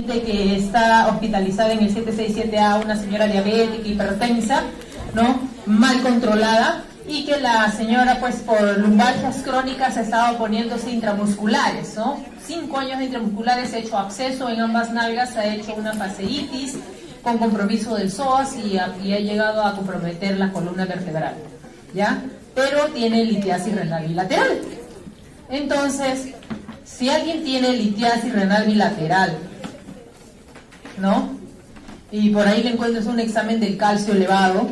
que está hospitalizada en el 767A, una señora diabética, hipertensa, ¿no? Mal controlada, y que la señora, pues por lumbalgias crónicas, ha estado poniéndose intramusculares, ¿no? 5 años de intramusculares, ha hecho absceso en ambas nalgas, ha hecho una fasciitis con compromiso del psoas y ha llegado a comprometer la columna vertebral, ¿ya? Pero tiene litiasis renal bilateral. Entonces, si alguien tiene litiasis renal bilateral, ¿no? Y por ahí le encuentras un examen del calcio elevado,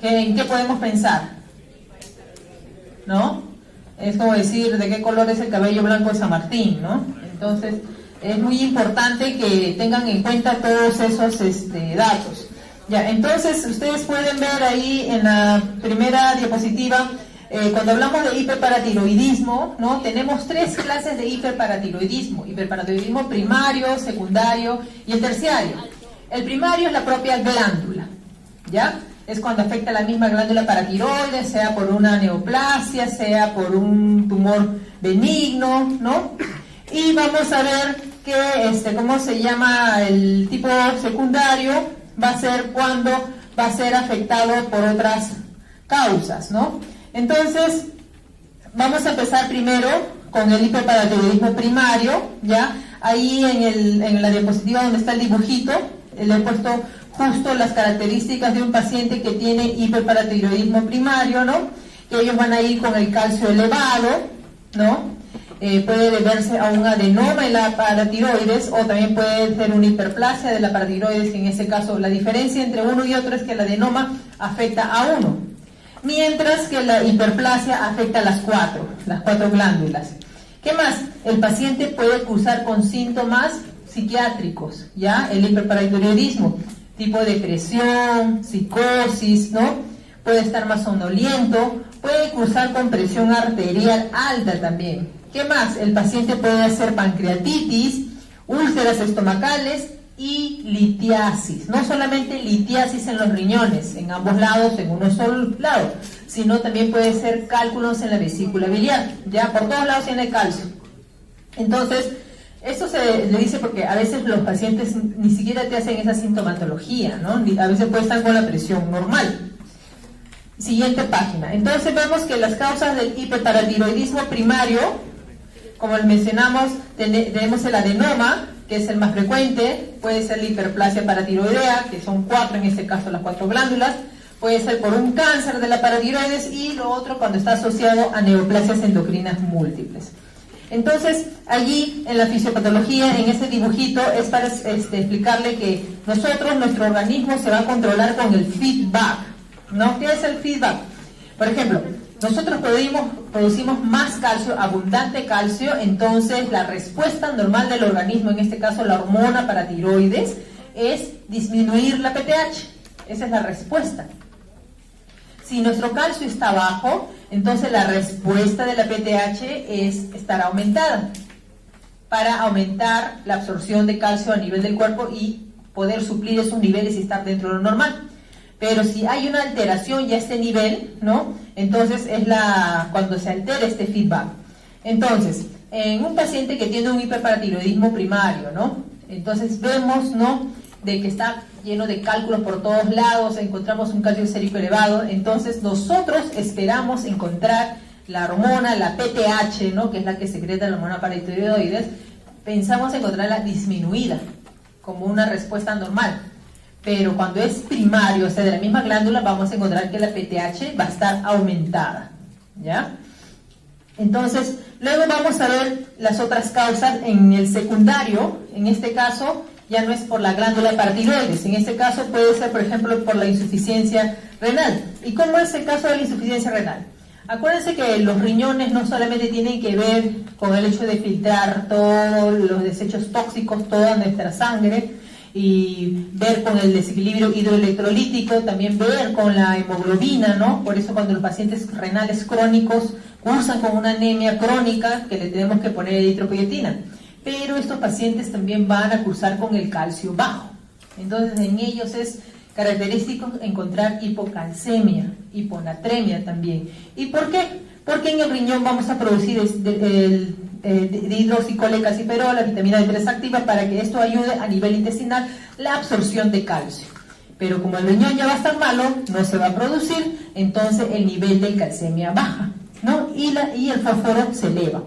¿en qué podemos pensar? ¿No? Es como decir de qué color es el cabello blanco de San Martín, ¿no? Entonces, es muy importante que tengan en cuenta todos esos datos. Ya, entonces, ustedes pueden ver ahí en la primera diapositiva, cuando hablamos de hiperparatiroidismo, ¿no? Tenemos 3 clases de hiperparatiroidismo: hiperparatiroidismo primario, secundario y el terciario. El primario es la propia glándula, ¿ya? Es cuando afecta la misma glándula paratiroides, sea por una neoplasia, sea por un tumor benigno, ¿no? Y vamos a ver que, ¿cómo se llama? El tipo secundario va a ser cuando va a ser afectado por otras causas, ¿no? Entonces, vamos a empezar primero con el hiperparatiroidismo primario, ¿ya? Ahí en la diapositiva donde está el dibujito, le he puesto justo las características de un paciente que tiene hiperparatiroidismo primario, ¿no? Que ellos van a ir con el calcio elevado, ¿no? Puede deberse a un adenoma en la paratiroides, o también puede ser una hiperplasia de la paratiroides, que en ese caso la diferencia entre uno y otro es que el adenoma afecta a uno, mientras que la hiperplasia afecta a las cuatro glándulas. ¿Qué más? El paciente puede cursar con síntomas psiquiátricos, ¿ya? El hiperparatiroidismo, tipo depresión, psicosis, ¿no? Puede estar más somnoliento, puede cursar con presión arterial alta también. ¿Qué más? El paciente puede hacer pancreatitis, úlceras estomacales y litiasis. No solamente litiasis en los riñones, en ambos lados, en uno solo lado, sino también puede ser cálculos en la vesícula biliar. Ya por todos lados tiene calcio. Entonces, esto se le dice porque a veces los pacientes ni siquiera te hacen esa sintomatología, ¿no? A veces puede estar con la presión normal. Siguiente página. Entonces vemos que las causas del hiperparatiroidismo primario, como mencionamos, tenemos el adenoma, que es el más frecuente, puede ser la hiperplasia paratiroidea, que son 4, en este caso las 4 glándulas, puede ser por un cáncer de la paratiroides, y lo otro cuando está asociado a neoplasias endocrinas múltiples. Entonces, allí en la fisiopatología, en este dibujito, es para explicarle que nuestro organismo se va a controlar con el feedback, ¿no? ¿Qué es el feedback? Por ejemplo, nosotros producimos más calcio, abundante calcio, entonces la respuesta normal del organismo, en este caso la hormona paratiroides, es disminuir la PTH. Esa es la respuesta. Si nuestro calcio está bajo, entonces la respuesta de la PTH estará aumentada para aumentar la absorción de calcio a nivel del cuerpo y poder suplir esos niveles y estar dentro de lo normal. Pero si hay una alteración ya a este nivel, ¿no? Entonces es cuando se altera este feedback. Entonces, en un paciente que tiene un hiperparatiroidismo primario, ¿no? Entonces vemos, ¿no?, de que está lleno de cálculos por todos lados, encontramos un calcio sérico elevado, entonces nosotros esperamos encontrar la hormona, la PTH, ¿no?, que es la que secreta la hormona paratiroides, pensamos encontrarla disminuida, como una respuesta normal. Pero cuando es primario, o sea, de la misma glándula, vamos a encontrar que la PTH va a estar aumentada, ¿ya? Entonces, luego vamos a ver las otras causas en el secundario. En este caso, ya no es por la glándula paratiroides, en este caso puede ser, por ejemplo, por la insuficiencia renal. ¿Y cómo es el caso de la insuficiencia renal? Acuérdense que los riñones no solamente tienen que ver con el hecho de filtrar todos los desechos tóxicos, toda nuestra sangre, y ver con el desequilibrio hidroelectrolítico, también ver con la hemoglobina, ¿no? Por eso cuando los pacientes renales crónicos cursan con una anemia crónica, que le tenemos que poner eritropoyetina. Pero estos pacientes también van a cursar con el calcio bajo. Entonces en ellos es característico encontrar hipocalcemia, hiponatremia también. ¿Y por qué? Porque en el riñón vamos a producir de hidroxicolecalciferol, la vitamina D3 activa, para que esto ayude a nivel intestinal la absorción de calcio. Pero como el riñón ya va a estar malo, no se va a producir, entonces el nivel de calcemia baja, ¿no? Y el fósforo se eleva.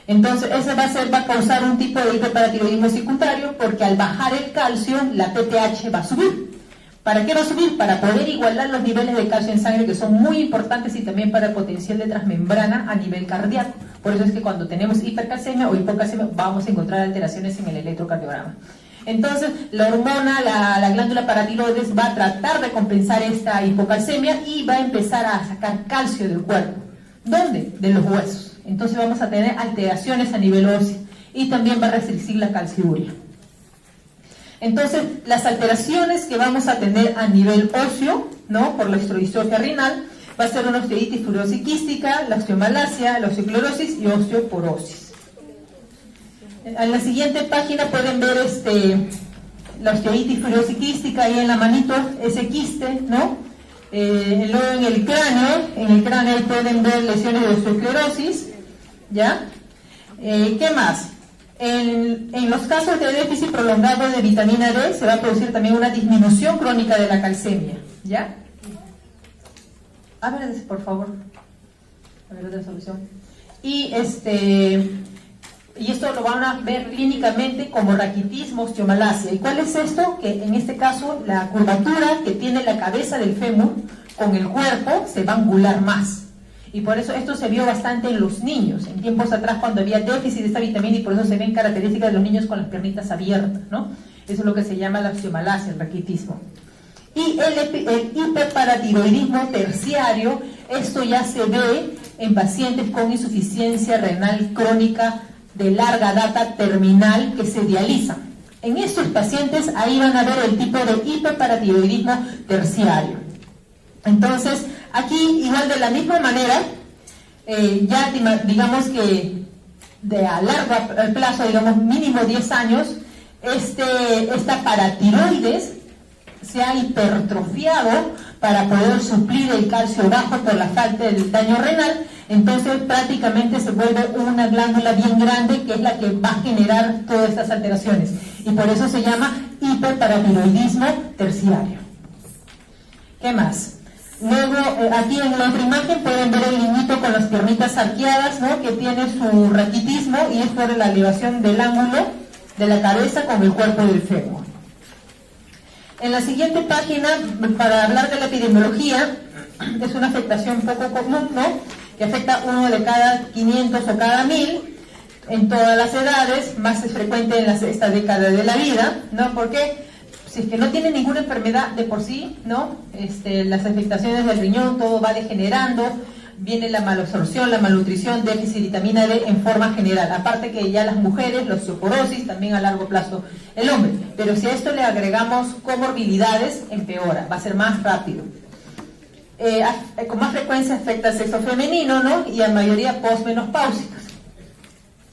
Entonces, eso va a causar un tipo de hiperparatiroidismo secundario, porque al bajar el calcio, la PTH va a subir. ¿Para qué va a subir? Para poder igualar los niveles de calcio en sangre, que son muy importantes, y también para el potencial de transmembrana a nivel cardíaco. Por eso es que cuando tenemos hipercalcemia o hipocalcemia, vamos a encontrar alteraciones en el electrocardiograma. Entonces, la hormona, la glándula paratiroides, va a tratar de compensar esta hipocalcemia y va a empezar a sacar calcio del cuerpo. ¿Dónde? De los huesos. Entonces vamos a tener alteraciones a nivel óseo y también va a restringir la calciuria. Entonces, las alteraciones que vamos a tener a nivel óseo, ¿no? Por la osteodistrofia renal, va a ser una osteoitis fibrosis quística, la osteomalacia, la osteoclorosis y osteoporosis. En la siguiente página pueden ver la osteoitis fibrosis quística, ahí en la manito, ese quiste, ¿no? Luego en el cráneo pueden ver lesiones de osteoclerosis, ¿ya? ¿Qué más? En los casos de déficit prolongado de vitamina D se va a producir también una disminución crónica de la calcemia, ¿ya? A ver, por favor. A ver, otra solución. Y esto lo van a ver clínicamente como raquitismo, osteomalacia. ¿Y cuál es esto? Que en este caso la curvatura que tiene la cabeza del fémur con el cuerpo se va a angular más. Y por eso esto se vio bastante en los niños, en tiempos atrás, cuando había déficit de esta vitamina, y por eso se ven características de los niños con las piernitas abiertas, ¿no? Eso es lo que se llama la osteomalacia, el raquitismo. Y el hiperparatiroidismo terciario, esto ya se ve en pacientes con insuficiencia renal crónica de larga data terminal que se dializan. En estos pacientes ahí van a ver el tipo de hiperparatiroidismo terciario. Entonces, aquí igual de la misma manera, ya digamos que a largo plazo, digamos mínimo 10 años, esta paratiroides se ha hipertrofiado para poder suplir el calcio bajo por la falta del daño renal. Entonces prácticamente se vuelve una glándula bien grande, que es la que va a generar todas estas alteraciones, y por eso se llama hiperparatiroidismo terciario. ¿Qué más? Luego, aquí en la otra imagen pueden ver el niñito con las piernitas arqueadas, ¿no? Que tiene su raquitismo, y es por la elevación del ángulo de la cabeza con el cuerpo del fémur. En la siguiente página, para hablar de la epidemiología, es una afectación poco común, ¿no? Que afecta a uno de cada 500 o cada 1000 en todas las edades, más es frecuente en esta década de la vida, ¿no? Porque si es que no tiene ninguna enfermedad de por sí, ¿no? Las afectaciones del riñón, todo va degenerando, viene la malabsorción, la malnutrición, déficit de vitamina D en forma general. Aparte que ya las mujeres, la osteoporosis, también a largo plazo el hombre. Pero si a esto le agregamos comorbilidades, empeora, va a ser más rápido. Con más frecuencia afecta al sexo femenino, ¿no? Y a mayoría posmenopáusicas.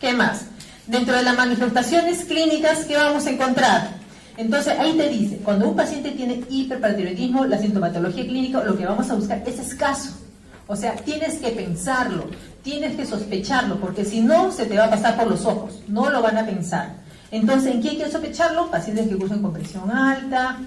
¿Qué más? Dentro de las manifestaciones clínicas, ¿qué vamos a encontrar? Entonces ahí te dice, cuando un paciente tiene hiperparatiroidismo, la sintomatología clínica, lo que vamos a buscar es escaso. O sea, tienes que pensarlo, tienes que sospecharlo, porque si no, se te va a pasar por los ojos, no lo van a pensar. Entonces, ¿en quién hay que sospecharlo? Pacientes que cursan con presión alta,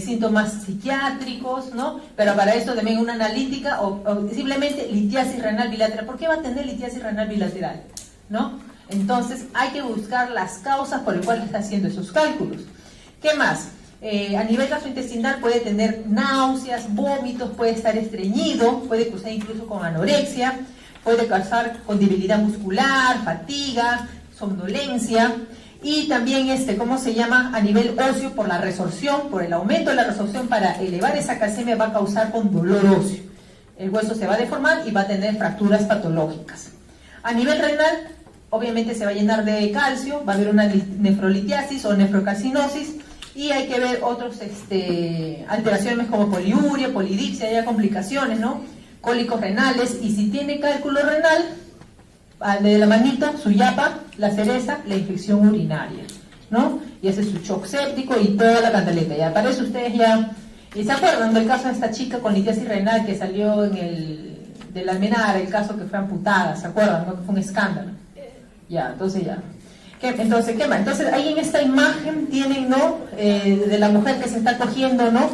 síntomas psiquiátricos, ¿no? Pero para esto también una analítica o simplemente litiasis renal bilateral. ¿Por qué va a tener litiasis renal bilateral? ¿No? Entonces, hay que buscar las causas por las cuales está haciendo esos cálculos. ¿Qué más? A nivel gastrointestinal puede tener náuseas, vómitos, puede estar estreñido, puede cursar incluso con anorexia, puede causar con debilidad muscular, fatiga, somnolencia, y también ¿cómo se llama? A nivel óseo, por la resorción, por el aumento de la resorción para elevar esa calcemia, va a causar con dolor óseo. El hueso se va a deformar y va a tener fracturas patológicas. A nivel renal, obviamente se va a llenar de calcio, va a haber una nefrolitiasis o nefrocalcinosis, y hay que ver otros alteraciones como poliuria, polidipsia, ya complicaciones, ¿no? Cólicos renales, y si tiene cálculo renal, de la manito, su yapa, la cereza, la infección urinaria, ¿no? Y ese es su shock séptico y toda la cantaleta. Ya para eso ustedes ya, ¿y se acuerdan del caso de esta chica con litiasis renal que salió de la Almenara, el caso que fue amputada? ¿Se acuerdan? ¿No? Que fue un escándalo. Ya, entonces ya. Entonces, ¿qué más? Entonces, ahí en esta imagen tienen, ¿no? De la mujer que se está cogiendo, ¿no?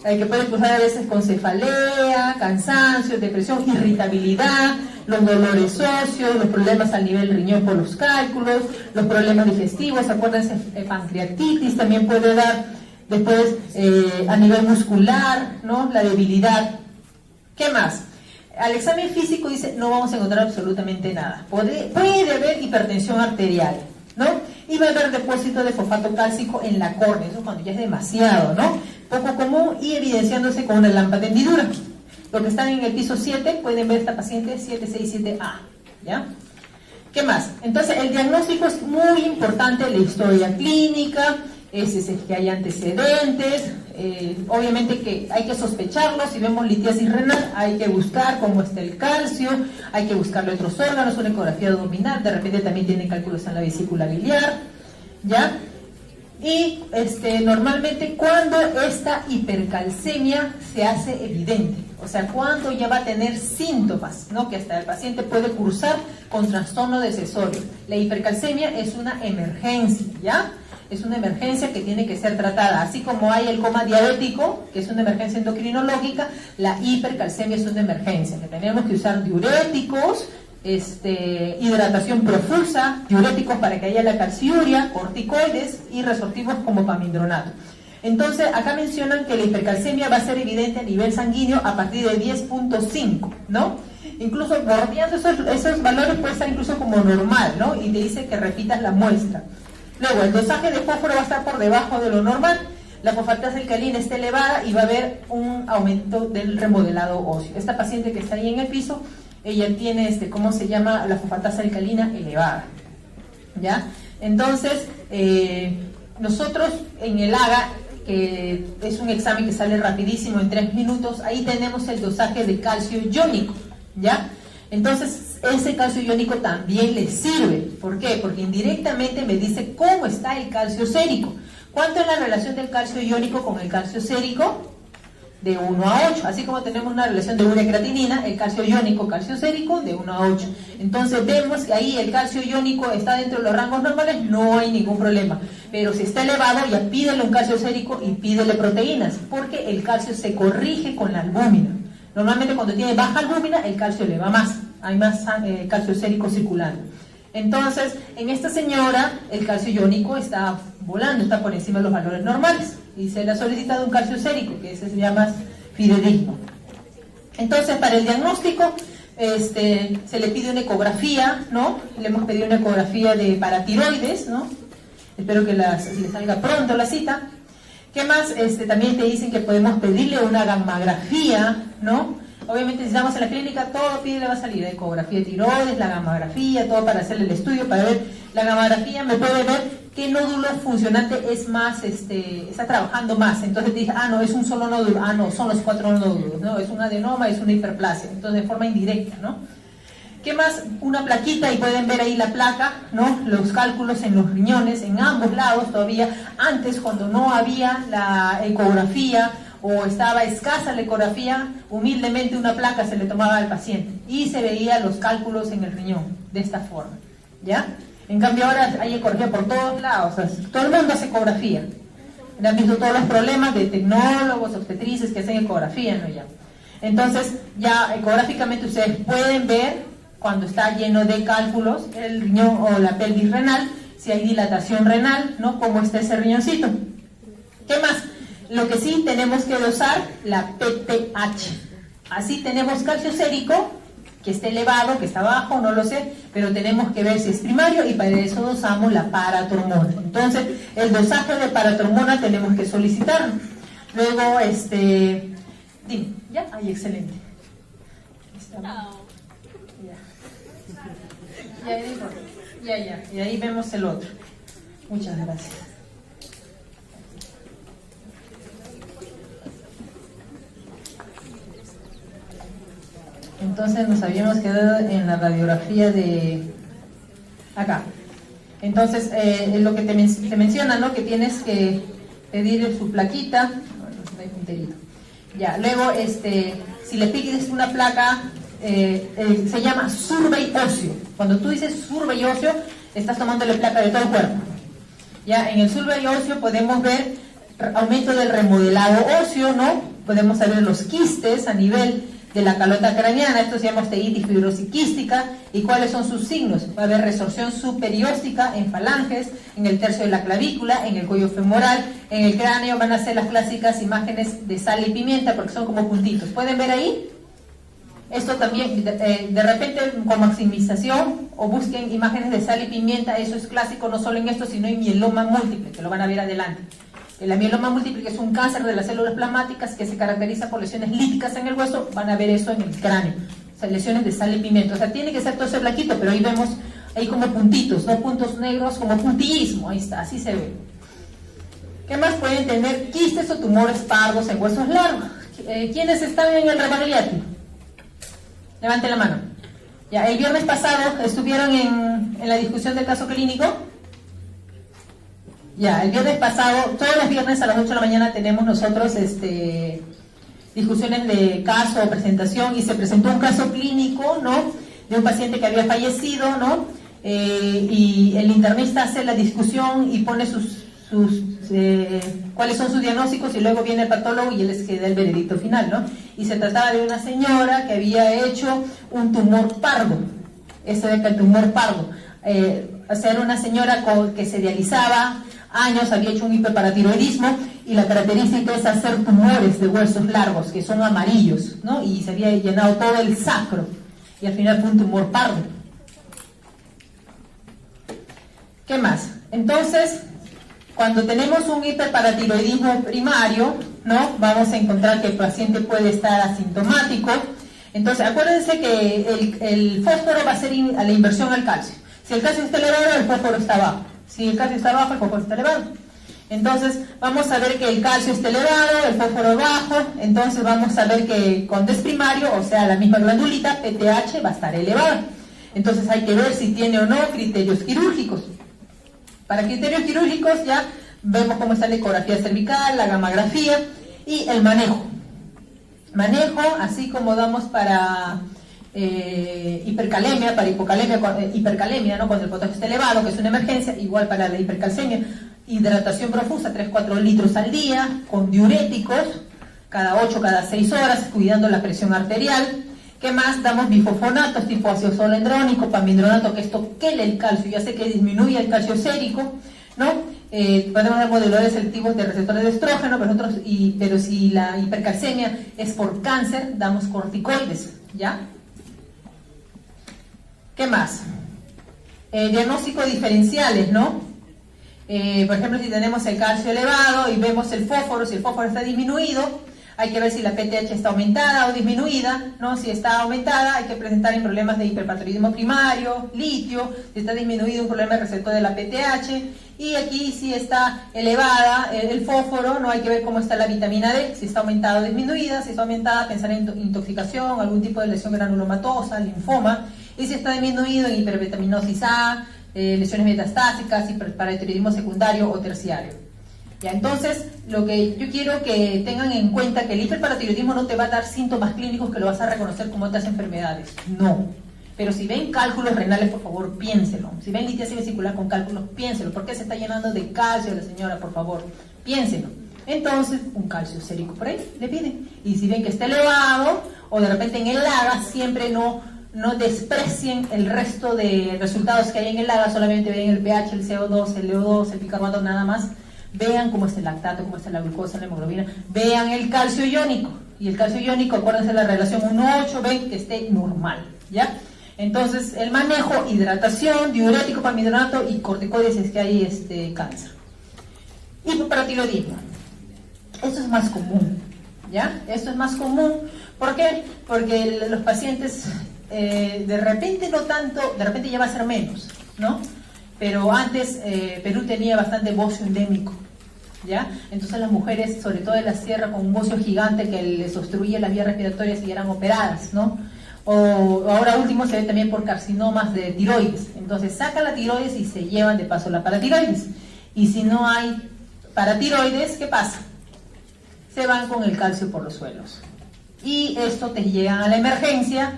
Que puede cruzar a veces con cefalea, cansancio, depresión, irritabilidad, los dolores óseos, los problemas al nivel riñón por los cálculos, los problemas digestivos, acuérdense, pancreatitis también puede dar, después a nivel muscular, ¿no? La debilidad. ¿Qué más? Al examen físico dice, no vamos a encontrar absolutamente nada. Puede haber hipertensión arterial, ¿no? Y va a haber depósito de fosfato cálcico en la córnea, eso cuando ya es demasiado, ¿no? Poco común y evidenciándose con una lámpara de hendidura. Los que están en el piso 7 pueden ver esta paciente 767A, ¿ya? ¿Qué más? Entonces, el diagnóstico es muy importante, la historia clínica, es que hay antecedentes, obviamente que hay que sospecharlo, si vemos litiasis renal, hay que buscar cómo está el calcio, hay que buscarle otros órganos, una ecografía abdominal, de repente también tiene cálculos en la vesícula biliar, ¿ya? Y normalmente cuando esta hipercalcemia se hace evidente, o sea, cuando ya va a tener síntomas, ¿no? Que hasta el paciente puede cursar con trastorno decisorio. La hipercalcemia es una emergencia, ¿ya? Es una emergencia que tiene que ser tratada, así como hay el coma diabético, que es una emergencia endocrinológica, la hipercalcemia es una emergencia, que tenemos que usar diuréticos, hidratación profusa, diuréticos para que haya la calciuria, corticoides y resortivos como pamindronato. Entonces, acá mencionan que la hipercalcemia va a ser evidente a nivel sanguíneo a partir de 10.5, ¿no? Incluso bordeando esos valores puede estar incluso como normal, ¿no? Y te dice que repitas la muestra. Luego, el dosaje de fósforo va a estar por debajo de lo normal, la fosfatasa alcalina está elevada y va a haber un aumento del remodelado óseo. Esta paciente que está ahí en el piso, ella tiene, ¿cómo se llama? La fosfatasa alcalina elevada, ¿ya? Entonces, nosotros en el AGA, que es un examen que sale rapidísimo en 3 minutos, ahí tenemos el dosaje de calcio iónico, ¿ya? Entonces, ese calcio iónico también le sirve. ¿Por qué? Porque indirectamente me dice cómo está el calcio sérico. ¿Cuánto es la relación del calcio iónico con el calcio sérico? De 1 a 8. Así como tenemos una relación de urea-creatinina, el calcio iónico, calcio sérico, de 1 a 8. Entonces vemos que ahí el calcio iónico está dentro de los rangos normales, no hay ningún problema. Pero si está elevado, ya pídele un calcio sérico y pídele proteínas, porque el calcio se corrige con la albúmina. Normalmente cuando tiene baja albúmina, el calcio eleva más, hay más calcio sérico circulando. Entonces, en esta señora, el calcio iónico está volando, está por encima de los valores normales, y se le ha solicitado un calcio sérico, que ese sería más fidedigno. Entonces, para el diagnóstico, se le pide una ecografía, ¿no? Le hemos pedido una ecografía de paratiroides, ¿no? Espero que le salga pronto la cita. ¿Qué más? También te dicen que podemos pedirle una gammagrafía, ¿no? Obviamente si estamos en la clínica, todo le va a salir, ecografía de tiroides, la gammagrafía, todo para hacerle el estudio, para ver, la gammagrafía me puede ver qué nódulo funcionante es más, está trabajando más. Entonces te dice, no, es un solo nódulo, no, son los 4 nódulos, ¿no? Es un adenoma, es una hiperplasia, entonces de forma indirecta, ¿no? ¿Qué más? Una plaquita, y pueden ver ahí la placa, ¿no? Los cálculos en los riñones, en ambos lados todavía. Antes, cuando no había la ecografía o estaba escasa la ecografía, humildemente una placa se le tomaba al paciente y se veía los cálculos en el riñón, de esta forma, ¿ya? En cambio ahora hay ecografía por todos lados, o sea, todo el mundo hace ecografía. Han visto todos los problemas de tecnólogos, obstetrices que hacen ecografía, ¿no? Ya. Entonces, ya ecográficamente ustedes pueden ver cuando está lleno de cálculos el riñón o la pelvis renal, si hay dilatación renal, ¿no? Cómo está ese riñoncito. ¿Qué más? Lo que sí tenemos que dosar, la PTH. Así tenemos calcio sérico, que está elevado, que está bajo, no lo sé, pero tenemos que ver si es primario y para eso dosamos la paratormona. Entonces, el dosaje de paratormona tenemos que solicitarlo. Luego, dime, ¿ya? Ay, excelente. Ya, y ahí vemos el otro. Muchas gracias. Entonces nos habíamos quedado en la radiografía de acá. Entonces, lo que te menciona, ¿no? Que tienes que pedir su plaquita. Ya, luego, si le pides una placa, se llama survey óseo. Cuando tú dices survey óseo, estás tomándole placa de todo el cuerpo. Ya, en el sulbario óseo podemos ver aumento del remodelado óseo, ¿no? Podemos saber los quistes a nivel de la calota craneana, esto se llama osteitis fibrosis quística, y cuáles son sus signos. Va a haber resorción superióstica en falanges, en el tercio de la clavícula, en el cuello femoral, en el cráneo van a ser las clásicas imágenes de sal y pimienta, porque son como puntitos. ¿Pueden ver ahí? Esto también, de repente con maximización, o busquen imágenes de sal y pimienta, eso es clásico no solo en esto, sino en mieloma múltiple, que lo van a ver adelante. La mieloma múltiple, que es un cáncer de las células plasmáticas que se caracteriza por lesiones líticas en el hueso, van a ver eso en el cráneo, o sea, lesiones de sal y pimienta. O sea, tiene que ser todo ese blanquito, pero ahí vemos, ahí como puntitos, no puntos negros, como puntillismo, ahí está, así se ve. ¿Qué más pueden tener? Quistes o tumores pardos en huesos largos. ¿Quiénes están en el Rebagliati? Levanten la mano. Ya, el viernes pasado estuvieron en la discusión del caso clínico. Ya, el viernes pasado, todos los viernes a las 8 de la mañana tenemos nosotros discusiones de caso o presentación, y se presentó un caso clínico, ¿no? De un paciente que había fallecido, ¿no? Y el internista hace la discusión y pone cuáles son sus diagnósticos, y luego viene el patólogo y él es que da el veredicto final, ¿no? Y se trataba de una señora que había hecho un tumor pardo, eso de que el tumor pardo, o sea, era una señora que se dializaba años, había hecho un hiperparatiroidismo, y la característica es hacer tumores de huesos largos, que son amarillos, ¿no? Y se había llenado todo el sacro, y al final fue un tumor pardo. ¿Qué más? Entonces, cuando tenemos un hiperparatiroidismo primario, ¿no? Vamos a encontrar que el paciente puede estar asintomático. Entonces, acuérdense que el fósforo va a ser a la inversión al calcio. Si el calcio está elevado, el fósforo está bajo. Si el calcio está bajo, el fósforo está elevado. Entonces, vamos a ver que el calcio está elevado, el fósforo bajo. Entonces, vamos a ver que cuando es primario, o sea, la misma glandulita, PTH va a estar elevada. Entonces, hay que ver si tiene o no criterios quirúrgicos. Para criterios quirúrgicos ya vemos cómo está la ecografía cervical, la gammagrafía y el manejo. Manejo, así como damos para hipercalemia, para hipocalemia, hipercalemia, ¿no? Cuando el potasio está elevado, que es una emergencia, igual para la hipercalcemia. Hidratación profusa, 3-4 litros al día, con diuréticos, cada 8, cada 6 horas, cuidando la presión arterial. ¿Qué más? Damos bifosfonatos tipo ácido solendrónico, pamindronato, que esto quele el calcio, ya sé que disminuye el calcio sérico, ¿no? Podemos dar moduladores selectivos de receptores de estrógeno, pero si la hipercalcemia es por cáncer, damos corticoides, ¿ya? ¿Qué más? Diagnóstico diferenciales, ¿no? Por ejemplo, si tenemos el calcio elevado y vemos el fósforo, si el fósforo está disminuido, hay que ver si la PTH está aumentada o disminuida, ¿no? Si está aumentada, hay que presentar en problemas de hiperparathyroidismo primario, litio. Si está disminuido, un problema de receptor de la PTH. Y aquí, si está elevada el fósforo, ¿no? Hay que ver cómo está la vitamina D, si está aumentada o disminuida. Si está aumentada, pensar en intoxicación, algún tipo de lesión granulomatosa, linfoma. Y si está disminuido, en hipervitaminosis A, lesiones metastásicas, hiperparathyroidismo secundario o terciario. Ya, entonces, lo que yo quiero que tengan en cuenta, que el hiperparatiroidismo no te va a dar síntomas clínicos que lo vas a reconocer como otras enfermedades, no. Pero si ven cálculos renales, por favor, piénselo. Si ven litiasis vesicular con cálculos, piénselo. ¿Por qué se está llenando de calcio la señora? Por favor, piénselo. Entonces, un calcio sérico por ahí le piden. Y si ven que está elevado, o de repente en el LAGA, siempre no desprecien el resto de resultados que hay en el LAGA, solamente ven el pH, el CO2, el LO2, el bicarbonato, nada más. Vean cómo está el lactato, cómo está la glucosa, la hemoglobina. Vean el calcio iónico. Y el calcio iónico, acuérdense de la relación 1:8, ven que esté normal, ¿ya? Entonces, el manejo, hidratación, diurético, pamidronato y corticoides si es que hay cáncer. Hipoparatiroidismo. Esto es más común, ¿ya? Esto es más común. ¿Por qué? Porque los pacientes, de repente no tanto, de repente ya va a ser menos, ¿no? Pero antes Perú tenía bastante bocio endémico, ¿ya? Entonces las mujeres, sobre todo de la sierra, con un bocio gigante que les obstruía las vías respiratorias y eran operadas, ¿no? O ahora último se ve también por carcinomas de tiroides. Entonces sacan la tiroides y se llevan de paso la paratiroides. Y si no hay paratiroides, ¿qué pasa? Se van con el calcio por los suelos. Y esto te llegan a la emergencia,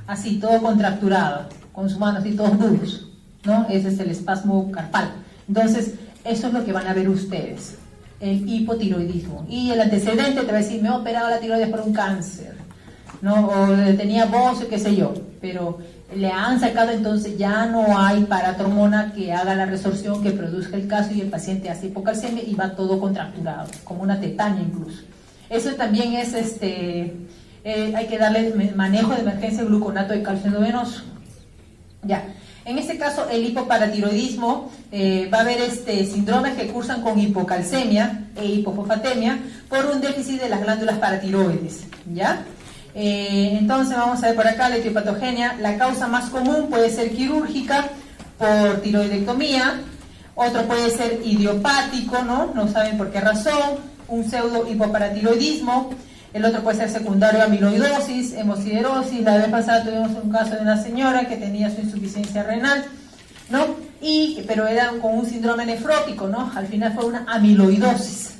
así todo contracturado, con sus manos así todos duros, ¿no? Ese es el espasmo carpal. Entonces, eso es lo que van a ver ustedes, el hipotiroidismo. Y el antecedente te va a decir, me he operado la tiroides por un cáncer, ¿no? O tenía bocio, qué sé yo, pero le han sacado, entonces ya no hay paratormona que haga la resorción, que produzca el calcio, y el paciente hace hipocalcemia y va todo contracturado, como una tetania incluso. Eso también es, hay que darle manejo de emergencia de gluconato de calcio endovenoso. Ya. En este caso, el hipoparatiroidismo, va a haber síndromes que cursan con hipocalcemia e hipofosfatemia por un déficit de las glándulas paratiroides, ¿ya? Entonces vamos a ver por acá la etiopatogenia. La causa más común puede ser quirúrgica por tiroidectomía, otro puede ser idiopático, no saben por qué razón, un pseudo hipoparatiroidismo, el otro puede ser secundario a amiloidosis, hemosiderosis. La vez pasada tuvimos un caso de una señora que tenía su insuficiencia renal, ¿no? Pero era con un síndrome nefrótico, ¿no? Al final fue una amiloidosis.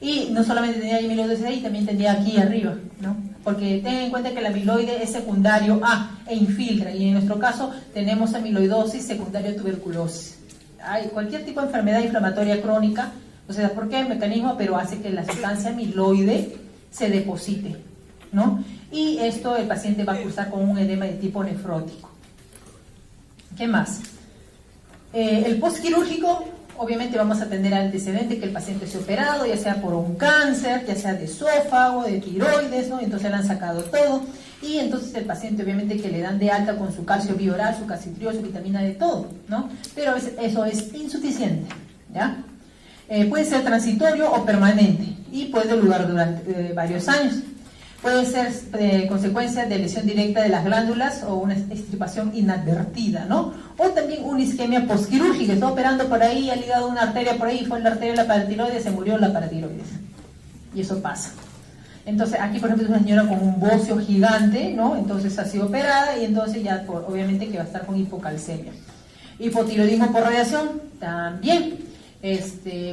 Y no solamente tenía amiloidosis ahí, también tenía aquí arriba, ¿no? Porque ten en cuenta que el amiloide es secundario a e infiltra, y en nuestro caso tenemos amiloidosis secundaria a tuberculosis. Hay cualquier tipo de enfermedad inflamatoria crónica, o sea, ¿por qué? El mecanismo, pero hace que la sustancia amiloide se deposite, ¿no? Y esto el paciente va a cursar con un edema de tipo nefrótico. ¿Qué más? El postquirúrgico, obviamente vamos a atender al antecedente que el paciente se ha operado, ya sea por un cáncer, ya sea de esófago, de tiroides, ¿no? Entonces le han sacado todo, y entonces el paciente obviamente que le dan de alta con su calcio bioral, su calcitriol, su vitamina D, todo, ¿no? Pero eso es insuficiente, ¿ya? Puede ser transitorio o permanente y puede durar durante varios años. Puede ser consecuencia de lesión directa de las glándulas o una extirpación inadvertida, ¿no? O también una isquemia postquirúrgica, está operando por ahí, ha ligado una arteria por ahí, fue en la arteria de la paratiroides, se murió la paratiroides. Y eso pasa. Entonces, aquí por ejemplo es una señora con un bocio gigante, ¿no? Entonces ha sido operada y entonces ya obviamente que va a estar con hipocalcemia. Hipotiroidismo por radiación, también.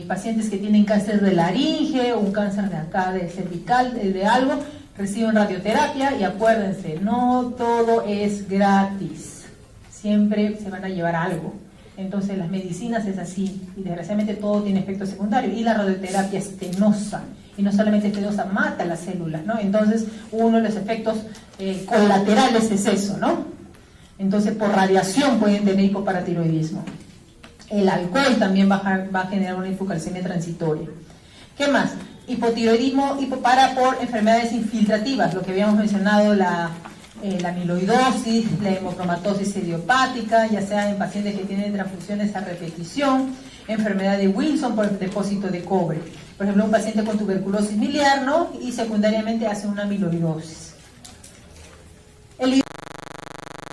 Pacientes que tienen cáncer de laringe o un cáncer de acá, de cervical, de algo, reciben radioterapia, y acuérdense, no todo es gratis, siempre se van a llevar algo. Entonces las medicinas es así, y desgraciadamente todo tiene efectos secundarios, y la radioterapia es penosa, y no solamente es penosa, mata las células, ¿no? Entonces uno de los efectos colaterales es eso, ¿no? Entonces por radiación pueden tener hipoparatiroidismo. El alcohol también va a generar una hipocalcemia transitoria. ¿Qué más? Hipotiroidismo por enfermedades infiltrativas, lo que habíamos mencionado, la amiloidosis, la hemocromatosis idiopática, ya sea en pacientes que tienen transfusiones a repetición, enfermedad de Wilson por el depósito de cobre. Por ejemplo, un paciente con tuberculosis miliar, ¿no? Y secundariamente hace una amiloidosis. El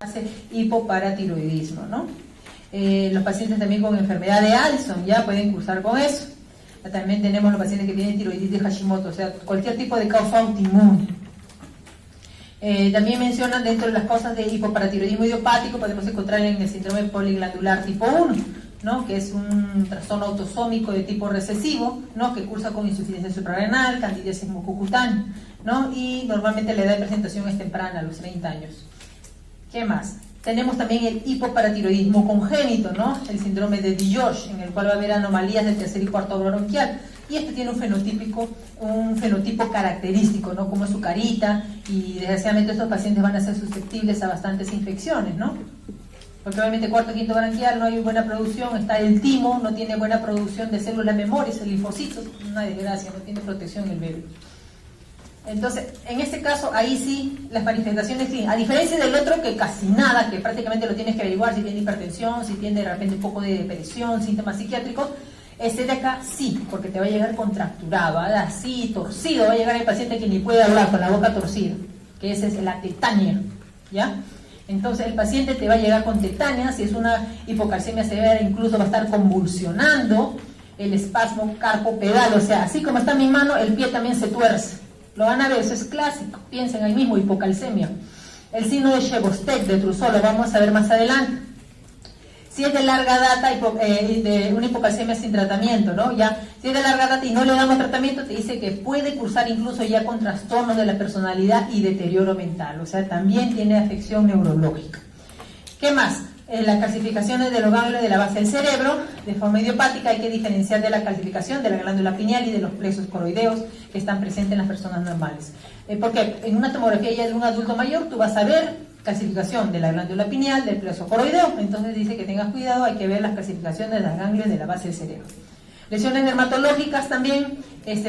hace hipoparatiroidismo, ¿no? Los pacientes también con enfermedad de Addison ya pueden cursar con eso. También tenemos los pacientes que tienen tiroiditis de Hashimoto, o sea, cualquier tipo de causa autoinmune. También mencionan dentro de las causas de hipoparatiroidismo idiopático, podemos encontrar en el síndrome poliglandular tipo 1, ¿no? Que es un trastorno autosómico de tipo recesivo, ¿no? Que cursa con insuficiencia suprarrenal, candidiasis mucocutánea, ¿no? Y normalmente la edad de presentación es temprana, a los 30 años. ¿Qué más? Tenemos también el hipoparatiroidismo congénito, ¿no? El síndrome de Digeorge, en el cual va a haber anomalías del tercer y cuarto óvulo bronquial. Y este tiene un fenotipo característico, ¿no? Como su carita, y desgraciadamente estos pacientes van a ser susceptibles a bastantes infecciones, ¿no? Porque obviamente cuarto y quinto branquial no hay buena producción, está el timo, no tiene buena producción de células memorias, el linfocito, una desgracia, no tiene protección el bebé. Entonces, en este caso, ahí sí, las manifestaciones clínicas, a diferencia del otro que casi nada, que prácticamente lo tienes que averiguar si tiene hipertensión, si tiene de repente un poco de depresión, síntomas psiquiátricos, este de acá sí, porque te va a llegar contracturado, así, torcido, va a llegar el paciente que ni puede hablar, con la boca torcida, que esa es la tetania, ¿ya? Entonces el paciente te va a llegar con tetania, si es una hipocalcemia severa, incluso va a estar convulsionando, el espasmo carpopedal, o sea, así como está mi mano, el pie también se tuerce. Lo van a ver, eso es clásico, piensen ahí mismo, hipocalcemia. El signo de Chebostek, de Trousseau, lo vamos a ver más adelante. Si es de larga data, de una hipocalcemia sin tratamiento, ¿no? Ya, si es de larga data y no le damos tratamiento, te dice que puede cursar incluso ya con trastornos de la personalidad y deterioro mental, o sea, también tiene afección neurológica. ¿Qué más? las calcificaciones de los ganglios de la base del cerebro. De forma idiopática hay que diferenciar de la calcificación de la glándula pineal y de los plexos coroideos que están presentes en las personas normales. Porque en una tomografía ya de un adulto mayor tú vas a ver calcificación de la glándula pineal, del plexo coroideo. Entonces dice que tengas cuidado, hay que ver las calcificaciones de los ganglios de la base del cerebro. Lesiones dermatológicas también,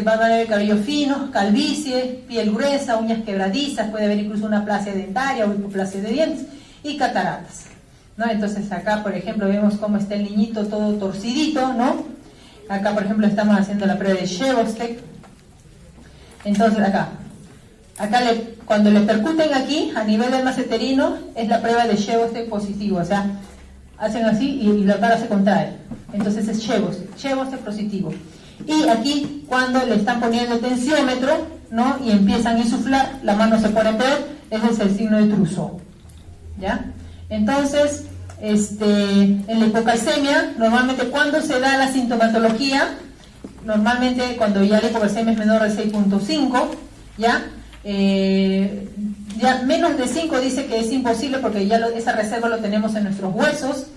va a haber cabello fino, calvicie, piel gruesa, uñas quebradizas, puede haber incluso una aplasia dentaria o hipoplasia de dientes y cataratas, ¿no? Entonces acá, por ejemplo, vemos cómo está el niñito todo torcidito, ¿no? Acá, por ejemplo, estamos haciendo la prueba de Chebostek. Entonces acá cuando le percuten aquí, a nivel del maceterino, es la prueba de Chebostek positivo, o sea, hacen así y la cara se contrae. Entonces es Chebostek positivo. Y aquí, cuando le están poniendo el tensiómetro, ¿no? Y empiezan a insuflar, la mano se pone peor, ese es el signo de Trousseau, ¿ya? Entonces, en la hipocalcemia, normalmente cuando se da la sintomatología, normalmente cuando ya la hipocalcemia es menor de 6.5, ¿ya? Ya menos de 5 dice que es imposible porque ya esa reserva lo tenemos en nuestros huesos.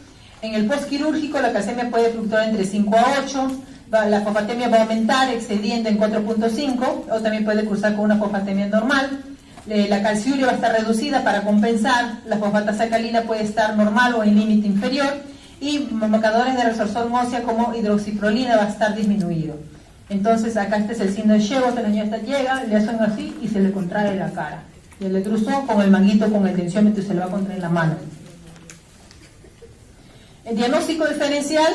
En el postquirúrgico la calcemia puede fluctuar entre 5 a 8, la fosfatemia va a aumentar excediendo en 4.5 o también puede cursar con una fosfatemia normal. La calciuria va a estar reducida para compensar, la fosfatasacalina puede estar normal o en límite inferior y marcadores de resorción ósea como hidroxiprolina va a estar disminuido. Entonces acá este es el signo de Chebostek, la niña llega, le hacen así y se le contrae la cara. Y el de Trousseau con el manguito, con el tensiómetro se le va a contraer la mano. El diagnóstico diferencial,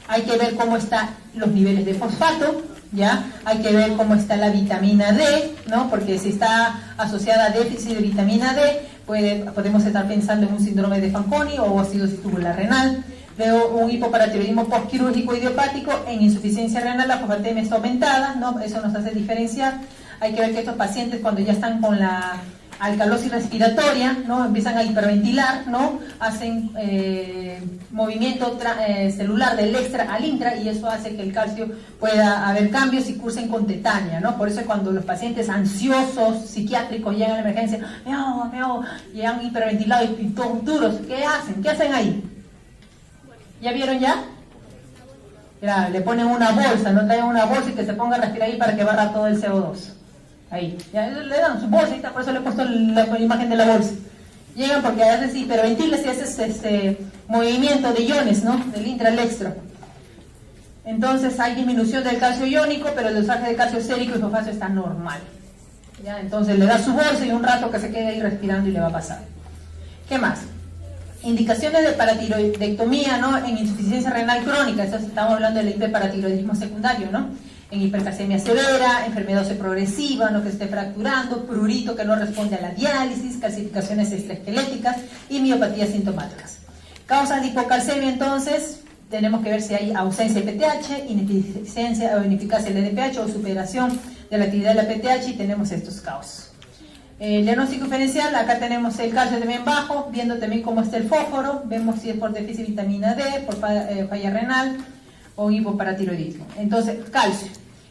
hay que ver cómo están los niveles de fosfato, ¿ya? Hay que ver cómo está la vitamina D, ¿no? Porque si está asociada a déficit de vitamina D, podemos estar pensando en un síndrome de Fanconi o acidosis tubular renal. Veo un hipoparatiroidismo postquirúrgico idiopático, en insuficiencia renal la fosfatemia está aumentada, ¿no? Eso nos hace diferenciar. Hay que ver que estos pacientes cuando ya están con la alcalosis respiratoria, ¿no? Empiezan a hiperventilar, ¿no? Hacen movimiento celular del extra al intra y eso hace que el calcio pueda haber cambios y cursen con tetania, ¿no? Por eso cuando los pacientes ansiosos, psiquiátricos llegan a la emergencia, me ahogo, llegan hiperventilados y todos duros, ¿qué hacen? ¿Qué hacen ahí? ¿Ya vieron ya? Mira, le ponen una bolsa, no traen una bolsa y que se ponga a respirar ahí para que barra todo el CO2. Ahí, ya le dan su bolsa, por eso le he puesto la imagen de la bolsa. Llegan porque haces hiperventilas y haces movimiento de iones, ¿no? Del intra al extra. Entonces hay disminución del calcio iónico, pero el dosaje de calcio sérico y fosfato está normal. ¿Ya? Entonces le da su bolsa y un rato que se quede ahí respirando y le va a pasar. ¿Qué más? Indicaciones de paratiroidectomía, ¿no? En insuficiencia renal crónica, entonces estamos hablando del hiperparatiroidismo secundario, ¿no? En hipercalcemia severa, enfermedad ósea progresiva, ¿no? Que esté fracturando, prurito que no responde a la diálisis, calcificaciones extraesqueléticas y miopatías sintomáticas. Causas de hipocalcemia, entonces, tenemos que ver si hay ausencia de PTH, ineficiencia o ineficacia del LDPH o superación de la actividad de la PTH y tenemos estos casos. El diagnóstico diferencial, acá tenemos el calcio también bajo, viendo también cómo está el fósforo, vemos si es por déficit de vitamina D, por falla renal o hipoparatiroidismo. Entonces,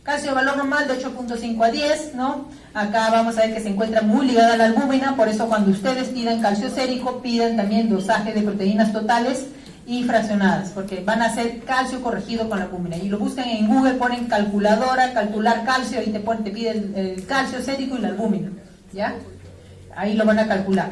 calcio valor normal de 8.5 a 10, ¿no? Acá vamos a ver que se encuentra muy ligada a la albúmina, por eso cuando ustedes pidan calcio sérico, pidan también dosaje de proteínas totales y fraccionadas, porque van a hacer calcio corregido con la albúmina. Y lo buscan en Google, ponen calculadora, calcular calcio, y te piden el calcio sérico y la albúmina. ¿Ya? Ahí lo van a calcular.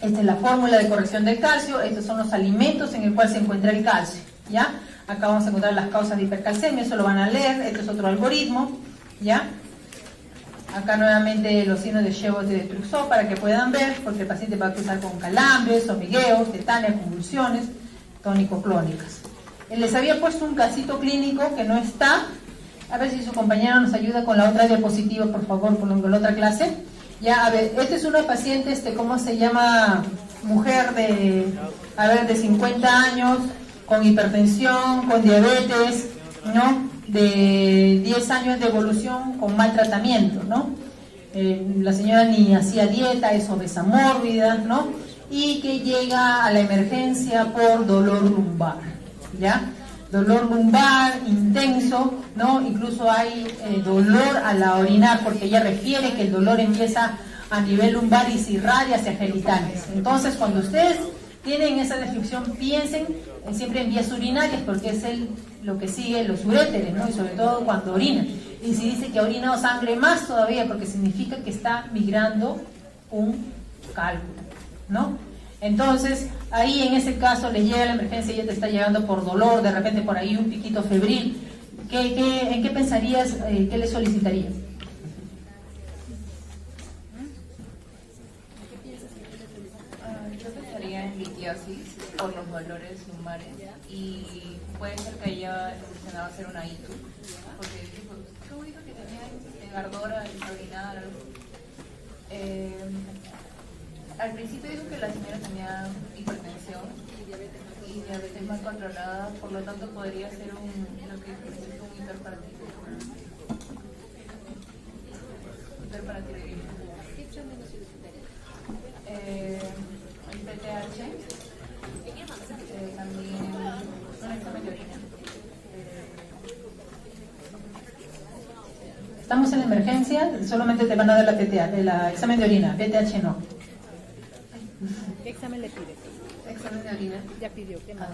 Esta es la fórmula de corrección del calcio, estos son los alimentos en el cual se encuentra el calcio, ¿ya? Acá vamos a encontrar las causas de hipercalcemia, eso lo van a leer, esto es otro algoritmo, ¿ya? Acá nuevamente los signos de Chebostek y de Trousseau para que puedan ver, porque el paciente va a cruzar con calambres, hormigueos, tetania, convulsiones, tónico-clónicas. Les había puesto un casito clínico que no está, a ver si su compañera nos ayuda con la otra diapositiva, por favor, con la otra clase. Ya, a ver, esta es una paciente, ¿cómo se llama? Mujer de 50 años, con hipertensión, con diabetes, ¿no? De 10 años de evolución con mal tratamiento, ¿no? La señora ni hacía dieta, es obesa mórbida, ¿no? Y que llega a la emergencia por dolor lumbar, ¿ya? Dolor lumbar intenso, ¿no? Incluso hay dolor a la orinar, porque ella refiere que el dolor empieza a nivel lumbar y se irradia hacia genitales. Entonces, cuando ustedes tienen esa descripción, piensen siempre en vías urinarias, porque es lo que sigue los uréteres, ¿no? Y sobre todo cuando orinan. Y si dice que ha orinado sangre, más todavía, porque significa que está migrando un cálculo, ¿no? Entonces, ahí en ese caso le llega la emergencia y ya te está llegando por dolor, de repente por ahí un piquito febril. ¿En qué pensarías, qué le solicitarías? Yo pensaría en litiasis por los dolores lumbares y puede ser que haya evolucionado a ser una ITU, porque tipo, qué bonito que tenía ardor extraordinaria. Al principio dijo que la señora tenía hipertensión y diabetes mal controlada, por lo tanto podría ser lo que es un hiperparatiroidismo. Hiperparatiroidismo. El PTH, también un examen de orina. Estamos en emergencia, solamente te van a dar la PTA, el examen de orina, PTH no. ¿Qué examen le pide? Examen de orina. Ya pidió, ¿qué más?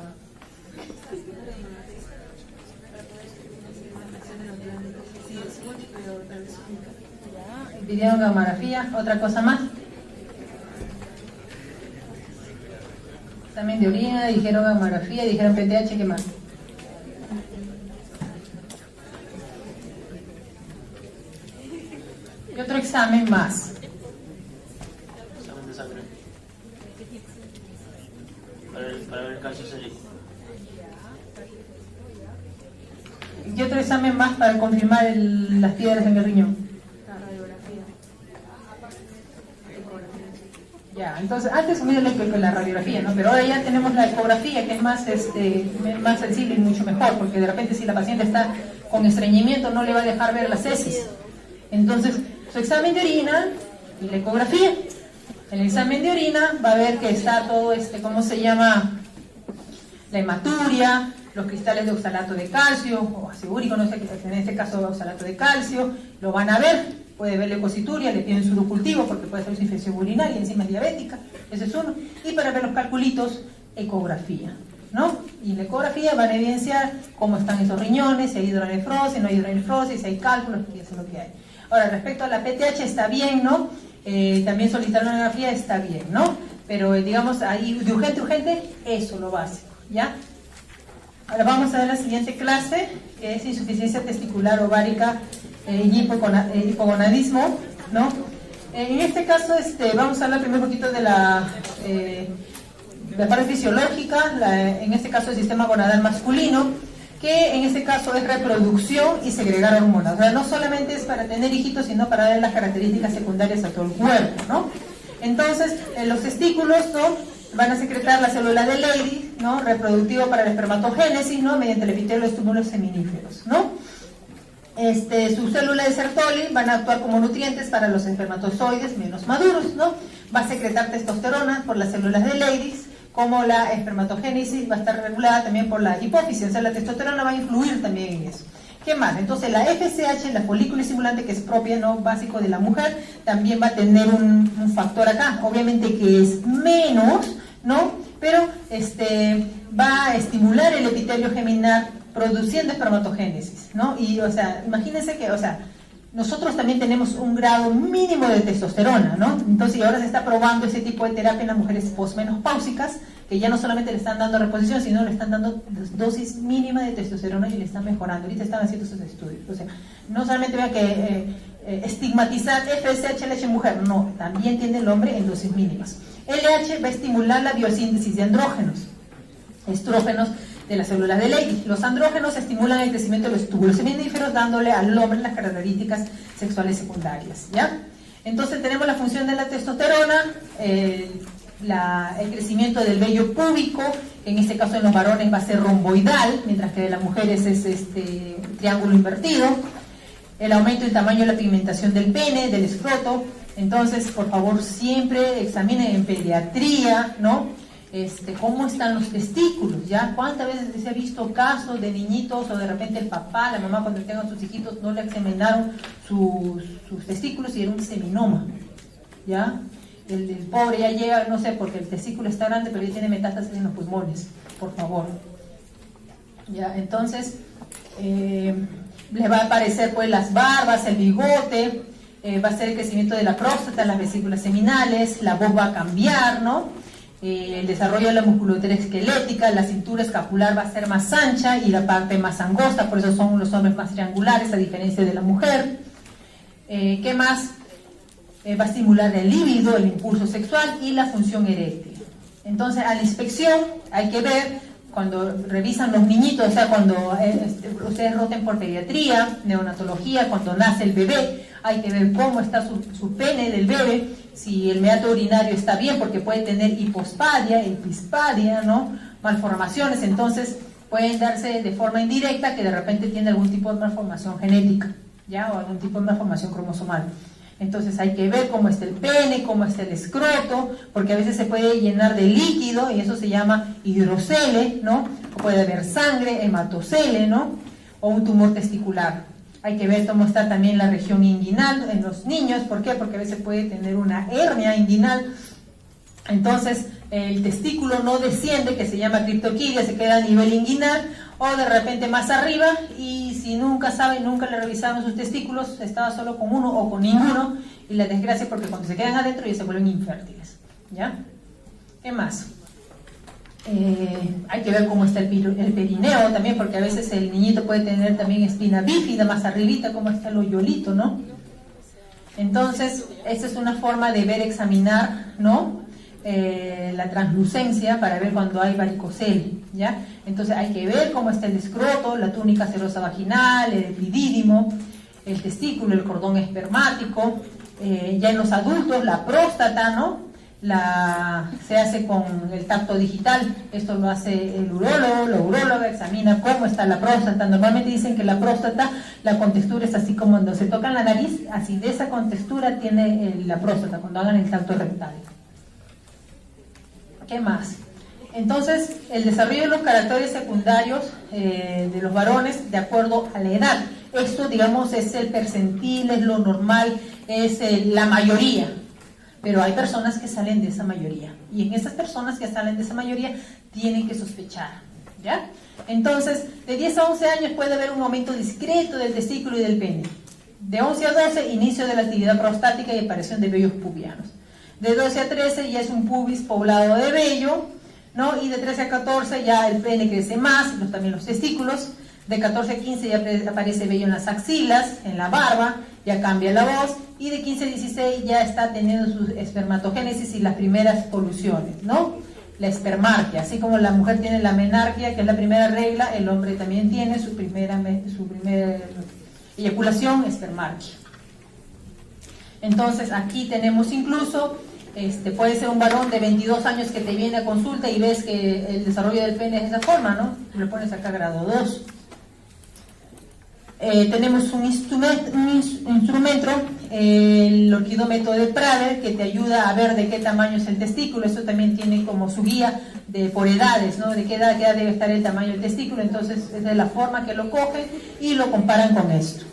Sí, es único, pero es única. Pidieron gamografía, otra cosa más. Examen de orina, dijeron gamografía, dijeron PTH, ¿qué más? Y otro examen más. Examen de sangre. Para ver el calcio sérico. Y otro examen más para confirmar las piedras en el riñón. La radiografía. Ya, entonces antes mídele con la radiografía, ¿no? Pero ahora ya tenemos la ecografía, que es más sensible y mucho mejor, porque de repente si la paciente está con estreñimiento no le va a dejar ver las heces. Entonces, su examen de orina y la ecografía. En el examen de orina va a ver que está todo ¿cómo se llama? La hematuria, los cristales de oxalato de calcio, o acebúrico, no sé, en este caso oxalato de calcio, lo van a ver, puede ver leucocituria, le piden sudocultivo porque puede ser su infección urinaria, encima es diabética, ese es uno, y para ver los calculitos, ecografía, ¿no? Y en la ecografía van a evidenciar cómo están esos riñones, si hay hidronefrosis, no hay hidronefrosis, si hay cálculos, y eso es lo que hay. Ahora, respecto a la PTH está bien, ¿no? También solicitar una ecografía está bien, ¿no? Pero digamos, ahí de urgente, eso lo básico, ¿ya? Ahora vamos a ver la siguiente clase, que es insuficiencia testicular ovárica y hipogonadismo, ¿no? En este caso vamos a hablar primero un poquito de la parte fisiológica, en este caso el sistema gonadal masculino, que en este caso es reproducción y segregar hormonas. O sea, no solamente es para tener hijitos, sino para dar las características secundarias a todo el cuerpo, ¿no? Entonces, los testículos, ¿no?, van a secretar la célula de Leydig, ¿no?, reproductivo para la espermatogénesis, ¿no?, mediante el epitelio de los túbulos seminíferos, ¿no? Sus células de Sertoli van a actuar como nutrientes para los espermatozoides menos maduros, ¿no? Va a secretar testosterona por las células de Leydig, como la espermatogénesis va a estar regulada también por la hipófisis, o sea, la testosterona va a influir también en eso. ¿Qué más? Entonces la FSH, la folículo estimulante, que es propia, ¿no?, básico de la mujer, también va a tener un factor acá, obviamente que es menos, ¿no? Pero va a estimular el epitelio geminar produciendo espermatogénesis, ¿no? Y, o sea, imagínense que, o sea, nosotros también tenemos un grado mínimo de testosterona, ¿no? Entonces, ahora se está probando ese tipo de terapia en las mujeres posmenopáusicas, que ya no solamente le están dando reposición, sino le están dando dosis mínima de testosterona y le están mejorando. Ahorita están haciendo esos estudios. O sea, no solamente vean que estigmatizar FSH, LH en mujer, no, también tiene el hombre en dosis mínimas. LH va a estimular la biosíntesis de andrógenos, estrógenos de las células de Leydig. Los andrógenos estimulan el crecimiento de los túbulos seminíferos, dándole al hombre las características sexuales secundarias, ¿ya? Entonces tenemos la función de la testosterona, el crecimiento del vello púbico, en este caso en los varones va a ser romboidal, mientras que en las mujeres es triángulo invertido, el aumento del tamaño de la pigmentación del pene, del escroto. Entonces, por favor, siempre examinen en pediatría, ¿no?, cómo están los testículos, ¿ya? ¿Cuántas veces se ha visto casos de niñitos o de repente el papá, la mamá, cuando tengan sus hijitos no le examinaron sus testículos y era un seminoma, ¿ya? el pobre ya llega, no sé, porque el testículo está grande, pero ya tiene metástasis en los pulmones, por favor. Ya, entonces, le va a aparecer pues las barbas, el bigote, va a ser el crecimiento de la próstata, las vesículas seminales, la voz va a cambiar, ¿no? El desarrollo de la musculatura esquelética, la cintura escapular va a ser más ancha y la parte más angosta, por eso son los hombres más triangulares a diferencia de la mujer. ¿Qué más? Va a estimular el líbido, el impulso sexual y la función eréctil. Entonces, a la inspección hay que ver, cuando revisan los niñitos, o sea, cuando ustedes roten por pediatría, neonatología, cuando nace el bebé, hay que ver cómo está su pene del bebé, si el meato urinario está bien, porque puede tener hipospadia, epispadia, ¿no? Malformaciones, entonces pueden darse de forma indirecta que de repente tiene algún tipo de malformación genética, ¿ya? O algún tipo de malformación cromosomal. Entonces hay que ver cómo está el pene, cómo está el escroto, porque a veces se puede llenar de líquido y eso se llama hidrocele, ¿no? O puede haber sangre, hematocele, ¿no? O un tumor testicular. Hay que ver cómo está también la región inguinal en los niños. ¿Por qué? Porque a veces puede tener una hernia inguinal. Entonces el testículo no desciende, que se llama criptoquidia, se queda a nivel inguinal o de repente más arriba, y si nunca saben, nunca le revisaron sus testículos, estaba solo con uno o con ninguno, y la desgracia porque cuando se quedan adentro ya se vuelven infértiles, ¿ya? ¿Qué más? Hay que ver cómo está el perineo también, porque a veces el niñito puede tener también espina bífida más arribita, cómo está el hoyolito, ¿no? Entonces, esta es una forma de ver, examinar, ¿no? La translucencia para ver cuando hay varicocele, ¿ya? Entonces hay que ver cómo está el escroto, la túnica serosa vaginal, el epidídimo, el testículo, el cordón espermático, ya en los adultos la próstata, ¿no? Se hace con el tacto digital, esto lo hace el urólogo, la uróloga examina cómo está la próstata. Normalmente dicen que la próstata, la contextura es así como cuando se tocan la nariz, así de esa contextura tiene la próstata cuando hagan el tacto rectal. ¿Qué más? Entonces, el desarrollo de los caracteres secundarios de los varones de acuerdo a la edad. Esto, digamos, es el percentil, es lo normal, es la mayoría. Pero hay personas que salen de esa mayoría. Y en esas personas que salen de esa mayoría tienen que sospechar, ¿ya? Entonces, de 10 a 11 años puede haber un aumento discreto del testículo y del pene. De 11 a 12, inicio de la actividad prostática y aparición de vellos pubianos. De 12 a 13 ya es un pubis poblado de vello, ¿no? Y de 13 a 14 ya el pene crece más, también los testículos. De 14 a 15 ya aparece vello en las axilas, en la barba, ya cambia la voz. Y de 15 a 16 ya está teniendo su espermatogénesis y las primeras poluciones, ¿no? La espermarquia, así como la mujer tiene la menarquia, que es la primera regla, el hombre también tiene su primera eyaculación, espermarquia. Entonces aquí tenemos incluso, puede ser un varón de 22 años que te viene a consulta y ves que el desarrollo del pene es de esa forma, ¿no? Le pones acá grado 2. Tenemos un instrumento, el orquidómetro de Prader, que te ayuda a ver de qué tamaño es el testículo. Esto también tiene como su guía por edades, ¿no? De qué edad debe estar el tamaño del testículo. Entonces, es de la forma que lo cogen y lo comparan con esto,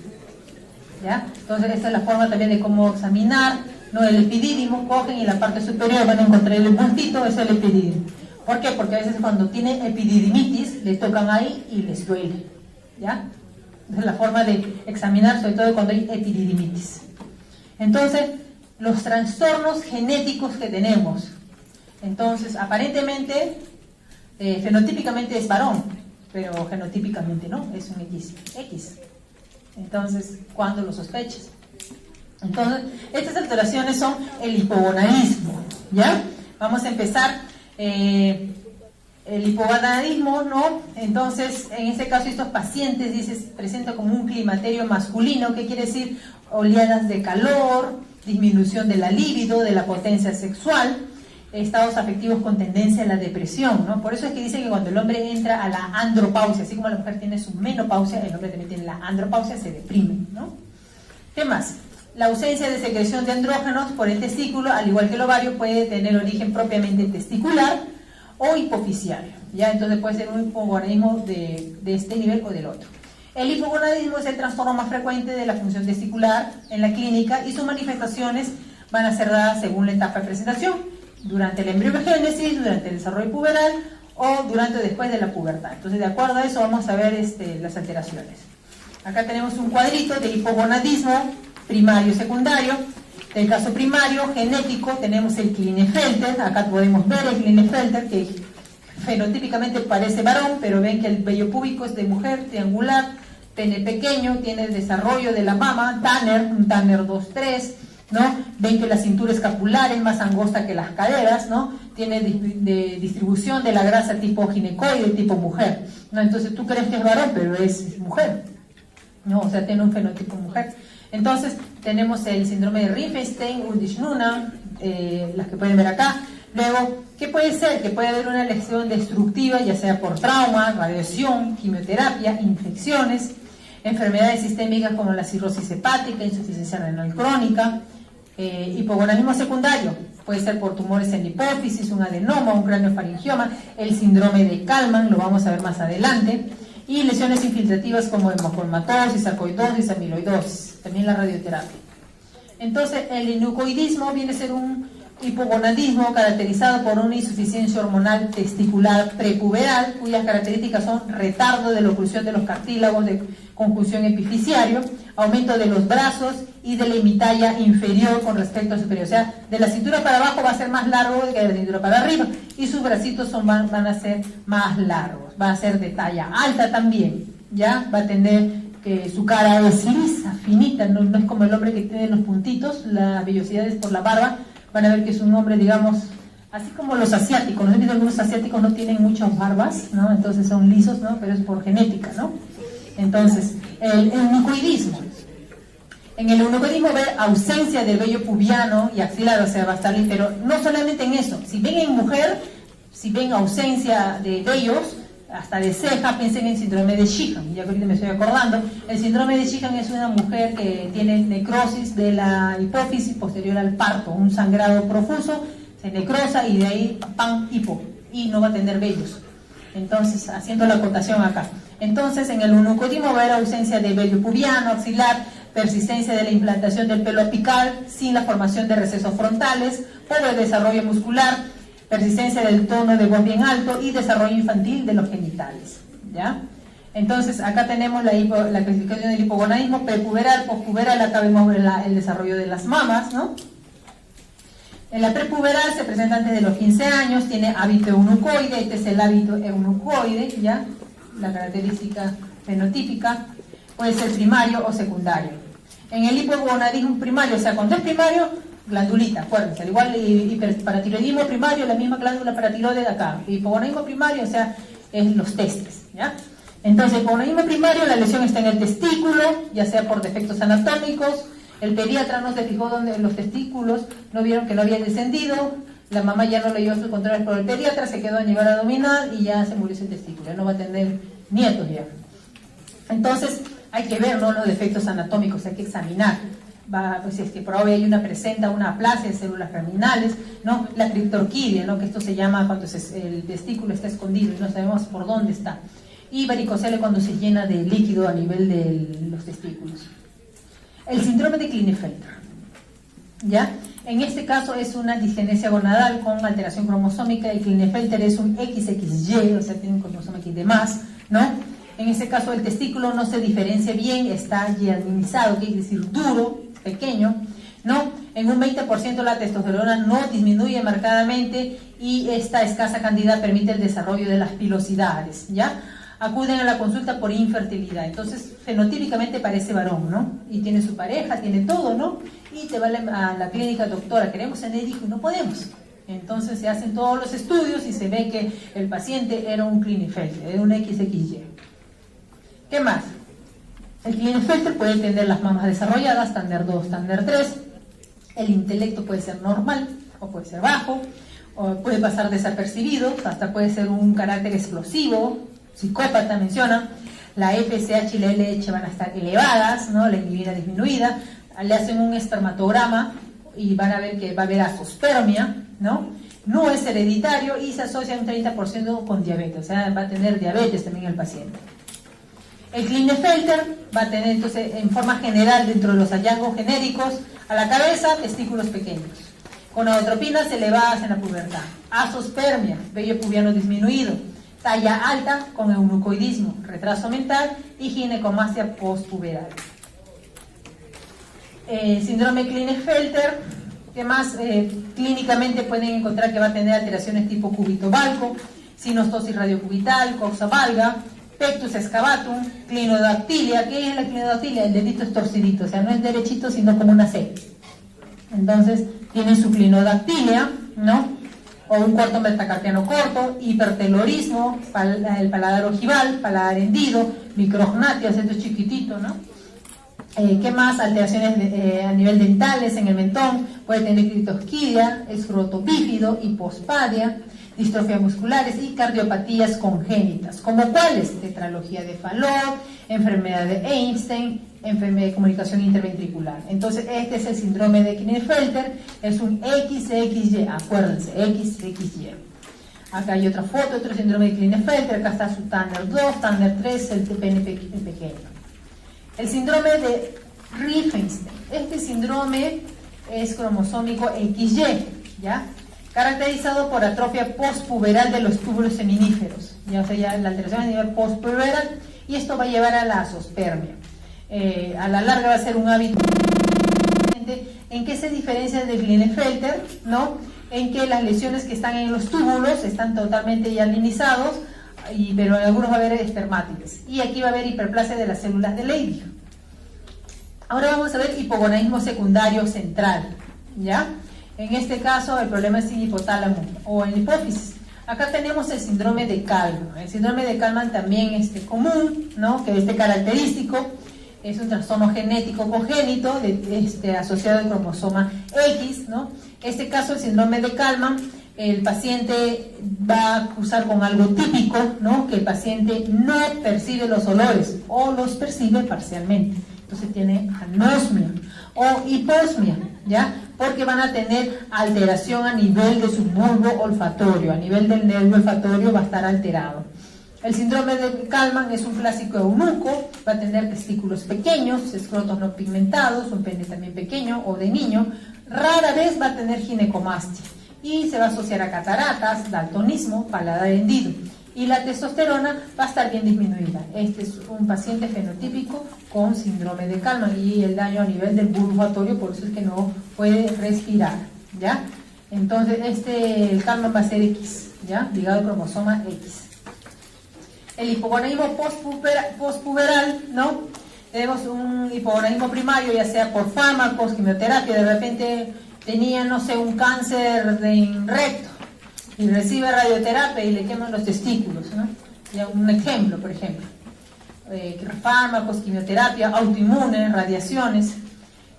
¿ya? Entonces, esta es la forma también de cómo examinar, ¿no? El epidídimo, cogen y en la parte superior van a encontrar el puntito, es el epidídimo. ¿Por qué? Porque a veces cuando tienen epididimitis, le tocan ahí y les duele, ¿ya? Es la forma de examinar, sobre todo cuando hay epididimitis. Entonces, los trastornos genéticos que tenemos. Entonces, aparentemente, fenotípicamente es varón, pero genotípicamente no, es un X. Entonces, ¿cuándo lo sospechas? Entonces, estas alteraciones son el hipogonadismo, ¿ya? Vamos a empezar. El hipogonadismo, ¿no? Entonces, en este caso, estos pacientes, dices, presentan como un climaterio masculino, ¿qué quiere decir? Oleadas de calor, disminución de la libido, de la potencia sexual, estados afectivos con tendencia a la depresión, ¿no? Por eso es que dicen que cuando el hombre entra a la andropausia, así como la mujer tiene su menopausia, el hombre también tiene la andropausia, se deprime, ¿no? ¿Qué más? La ausencia de secreción de andrógenos por el testículo, al igual que el ovario, puede tener origen propiamente testicular o hipofisiario, ¿ya? Entonces puede ser un hipogonadismo de este nivel o del otro. El hipogonadismo es el trastorno más frecuente de la función testicular en la clínica y sus manifestaciones van a ser dadas según la etapa de presentación, durante la embriogénesis, durante el desarrollo puberal o durante o después de la pubertad. Entonces, de acuerdo a eso vamos a ver las alteraciones. Acá tenemos un cuadrito de hipogonadismo primario y secundario. Del caso primario, genético, tenemos el Klinefelter. Acá podemos ver el Klinefelter, que fenotípicamente parece varón, pero ven que el vello púbico es de mujer, triangular, pene pequeño, tiene el desarrollo de la mama, Tanner, un Tanner 2-3, ¿no? Ven que la cintura escapular es más angosta que las caderas, ¿no? Tiene de distribución de la grasa tipo ginecoide, tipo mujer, ¿no? Entonces tú crees que es varón, pero es mujer, ¿no? O sea, tiene un fenotipo mujer. Entonces tenemos el síndrome de Rifenstein-Undisch-Noonan, las que pueden ver acá. Luego, ¿qué puede ser? Que puede haber una lesión destructiva, ya sea por trauma, radiación, quimioterapia, infecciones, enfermedades sistémicas como la cirrosis hepática, insuficiencia renal crónica, hipogonadismo secundario, puede ser por tumores en la hipófisis, un adenoma, un craneofaringioma, el síndrome de Kallmann, lo vamos a ver más adelante, y lesiones infiltrativas como hemocromatosis, sarcoidosis, amiloidosis, también la radioterapia. Entonces, el enucoidismo viene a ser un hipogonadismo caracterizado por una insuficiencia hormonal testicular prepuberal, cuyas características son retardo de la oclusión de los cartílagos de conjunción epifisiario, aumento de los brazos y de la hemitalla inferior con respecto al superior. O sea, de la cintura para abajo va a ser más largo que de la cintura para arriba, y sus bracitos van a ser más largos, va a ser de talla alta también, ¿ya? Va a tener que su cara es lisa, finita, no es como el hombre que tiene los puntitos, la vellosidad es por la barba. Van a ver que es un hombre, digamos, así como los asiáticos, ¿no? Algunos asiáticos no tienen muchas barbas, ¿no? Entonces son lisos, ¿no? Pero es por genética, ¿no? Entonces, el eunucoidismo. En el eunucoidismo ver ausencia del vello pubiano y axilar, o sea, va a estar, pero no solamente en eso. Si ven en mujer, si ven ausencia de vellos, hasta de ceja, piensen en síndrome de Sheehan, ya que ahorita me estoy acordando. El síndrome de Sheehan es una mujer que tiene necrosis de la hipófisis posterior al parto, un sangrado profuso, se necrosa y de ahí, ¡pam!, hipo, y no va a tener vellos. Entonces, haciendo la acotación acá. Entonces, en el eunucoidismo va a haber ausencia de vello pubiano, axilar, persistencia de la implantación del pelo apical, sin la formación de recesos frontales, pobre desarrollo muscular, persistencia del tono de voz bien alto y desarrollo infantil de los genitales, ¿ya? Entonces, acá tenemos la clasificación del hipogonadismo, prepuberal, pospuberal, acá vemos el desarrollo de las mamas, ¿no? En la prepuberal se presenta antes de los 15 años, tiene hábito eunucoide, este es el hábito eunucoide, ¿ya? La característica fenotípica, puede ser primario o secundario. En el hipogonadismo primario, o sea, cuando es primario, glandulita, acuérdense, al igual hiperparatiroidismo primario, la misma glándula paratiroide de acá. Hipogonadismo primario, o sea, es los testes, ¿ya? Entonces, hipogonadismo primario, la lesión está en el testículo, ya sea por defectos anatómicos, el pediatra no se fijó donde los testículos, no vieron que no habían descendido, la mamá ya no le dio sus controles por el pediatra, se quedó a nivel abdominal y ya se murió ese testículo, ya no va a tener nietos ya. Entonces, hay que ver, ¿no?, los defectos anatómicos, hay que examinar. Pues si es que por ahora hay presenta una aplasia de células germinales, ¿no? La criptorquidia, ¿no?, que esto se llama cuando el testículo está escondido y no sabemos por dónde está. Y varicocele cuando se llena de líquido a nivel de los testículos. El síndrome de Klinefelter, ¿ya? En este caso es una disgenesia gonadal con alteración cromosómica. El Klinefelter es un XXY, o sea, tiene un cromosoma X de más, ¿no? En este caso el testículo no se diferencia bien, está germinizado, quiere decir duro, pequeño, ¿no? En un 20% la testosterona no disminuye marcadamente y esta escasa cantidad permite el desarrollo de las pilosidades, ¿ya? Acuden a la consulta por infertilidad, entonces fenotípicamente parece varón, ¿no? Y tiene su pareja, tiene todo, ¿no? Y te va a la clínica, doctora, queremos tener hijo y no podemos. Entonces se hacen todos los estudios y se ve que el paciente era un Klinefelter, era un XXY. ¿Qué más? El Klinefelter puede tener las mamas desarrolladas, Tanner 2, Tanner 3. El intelecto puede ser normal o puede ser bajo, o puede pasar desapercibido, hasta puede ser un carácter explosivo, psicópata menciona. La FSH y la LH van a estar elevadas, ¿no? La inhibina disminuida. Le hacen un espermatograma y van a ver que va a haber azoospermia, ¿no? No es hereditario y se asocia un 30% con diabetes, o sea, va a tener diabetes también el paciente. El Klinefelter va a tener entonces en forma general dentro de los hallazgos genéricos a la cabeza testículos pequeños. Gonadotropinas elevadas en la pubertad. Azospermia, vello pubiano disminuido. Talla alta con eunucoidismo, retraso mental y ginecomastia postpuberal. Síndrome Klinefelter, que más clínicamente pueden encontrar que va a tener alteraciones tipo cúbito valgo, sinostosis radiocubital, coxa valga, pectus excavatum, clinodactilia. ¿Qué es la clinodactilia? El dedito es torcidito, o sea, no es derechito, sino como una C. Entonces, tiene su clinodactilia, ¿no? O un corto metacarpiano corto, hipertelorismo, el paladar ojival, paladar hendido, micrognatia, esto es chiquitito, ¿no? ¿Qué más? Alteraciones a nivel dentales en el mentón, puede tener critosquidia, escroto bífido, hipospadia, distrofia musculares y cardiopatías congénitas, como cuáles: tetralogía de Fallot, enfermedad de Einstein, enfermedad de comunicación interventricular. Entonces, este es el síndrome de Klinefelter, es un XXY, acuérdense, XXY. Acá hay otra foto, otro síndrome de Klinefelter, acá está su Tanner 2, Tanner 3, el TPN pequeño. El síndrome de Riefenstein, este síndrome es cromosómico XY, ¿ya? Caracterizado por atrofia postpuberal de los túbulos seminíferos, ya, o sea, ya la alteración a nivel postpuberal, y esto va a llevar a la azospermia. A la larga va a ser un hábito. ¿En qué se diferencia del Klinefelter? ¿No? En que las lesiones que están en los túbulos están totalmente ya linizados, pero en algunos va a haber espermátides. Y aquí va a haber hiperplasia de las células de Leydig. Ahora vamos a ver hipogonaísmo secundario central, ¿ya? En este caso el problema es en hipotálamo o en hipófisis. Acá tenemos el síndrome de Kallmann. El síndrome de Kallmann también es común, ¿no? Que es característico. Es un trastorno genético congénito asociado al cromosoma X, ¿no? Este caso, el síndrome de Kallmann, el paciente va a cursar con algo típico, ¿no? Que el paciente no percibe los olores o los percibe parcialmente. Entonces tiene anosmia o hiposmia, ¿ya? Porque van a tener alteración a nivel de su bulbo olfatorio, a nivel del nervio olfatorio va a estar alterado. El síndrome de Kallmann es un clásico eunuco, va a tener testículos pequeños, escrotos no pigmentados, un pene también pequeño o de niño, rara vez va a tener ginecomastia y se va a asociar a cataratas, daltonismo, paladar hendido. Y la testosterona va a estar bien disminuida. Este es un paciente fenotípico con síndrome de Kallmann y el daño a nivel del bulbo olfatorio, por eso es que no puede respirar, ¿ya? Entonces, el Kallmann va a ser X, ¿ya? Ligado al cromosoma X. El hipogonaísmo postpuberal, ¿no? Tenemos un hipogonaísmo primario, ya sea por fármacos, quimioterapia, de repente tenía, no sé, un cáncer en recto y recibe radioterapia y le queman los testículos, ¿no? Ya un ejemplo, por ejemplo. Fármacos, quimioterapia, autoinmunes, radiaciones.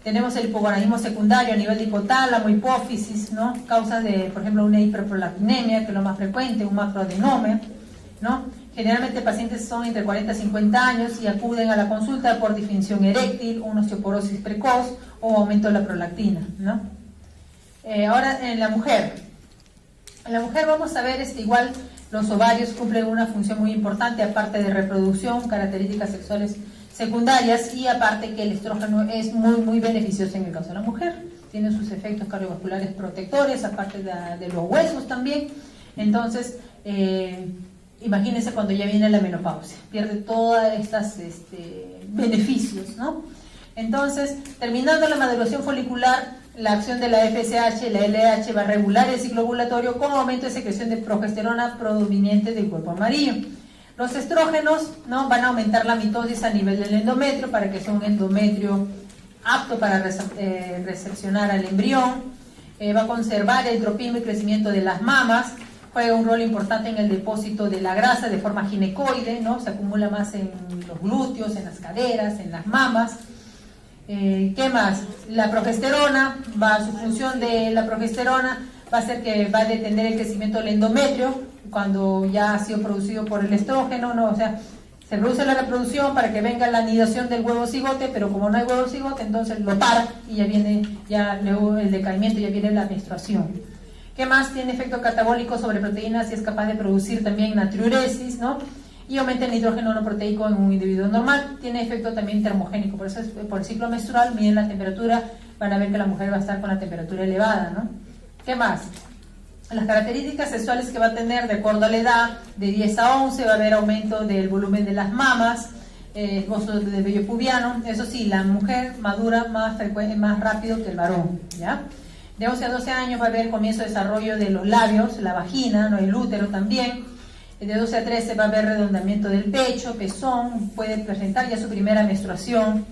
Tenemos el hipogonaísmo secundario a nivel de hipotálamo, hipófisis, ¿no? Causas de, por ejemplo, una hiperprolactinemia, que es lo más frecuente, un macroadenoma, ¿no? Generalmente pacientes son entre 40 y 50 años y acuden a la consulta por disfunción eréctil, una osteoporosis precoz o aumento de la prolactina, ¿no? Ahora en la mujer. En la mujer vamos a ver igual los ovarios cumplen una función muy importante, aparte de reproducción, características sexuales secundarias, y aparte que el estrógeno es muy beneficioso en el caso de la mujer. Tiene sus efectos cardiovasculares protectores, aparte de los huesos también. Entonces, imagínense cuando ya viene la menopausia, pierde todos estos beneficios, ¿no? Entonces, terminando la maduración folicular, la acción de la FSH, la LH va a regular el ciclo ovulatorio con aumento de secreción de progesterona proveniente del cuerpo amarillo. Los estrógenos, ¿no? Van a aumentar la mitosis a nivel del endometrio para que sea un endometrio apto para recepcionar al embrión. Va a conservar el tropismo y crecimiento de las mamas. Juega un rol importante en el depósito de la grasa de forma ginecoide, ¿no? Se acumula más en los glúteos, en las caderas, en las mamas. ¿Qué más? La progesterona, su función de la progesterona va a ser que va a detener el crecimiento del endometrio cuando ya ha sido producido por el estrógeno, ¿no? O sea, se produce la reproducción para que venga la anidación del huevo cigote, pero como no hay huevo cigote, entonces lo para y ya viene luego el decaimiento, ya viene la menstruación. ¿Qué más? Tiene efecto catabólico sobre proteínas y es capaz de producir también natriuresis, ¿no? y aumenta el nitrógeno no proteico en un individuo normal. Tiene efecto también termogénico, por eso por el ciclo menstrual miden la temperatura, van a ver que la mujer va a estar con la temperatura elevada, ¿no? ¿Qué más? Las características sexuales que va a tener de acuerdo a la edad, de 10 a 11 va a haber aumento del volumen de las mamas, esbozo del vello pubiano. Eso sí, la mujer madura más frecuente, más rápido que el varón, ¿ya? De 11 a 12 años va a haber comienzo de desarrollo de los labios, la vagina, ¿no? El útero también. De 12 a 13 va a haber redondamiento del pecho, pezón, puede presentar ya su primera menstruación.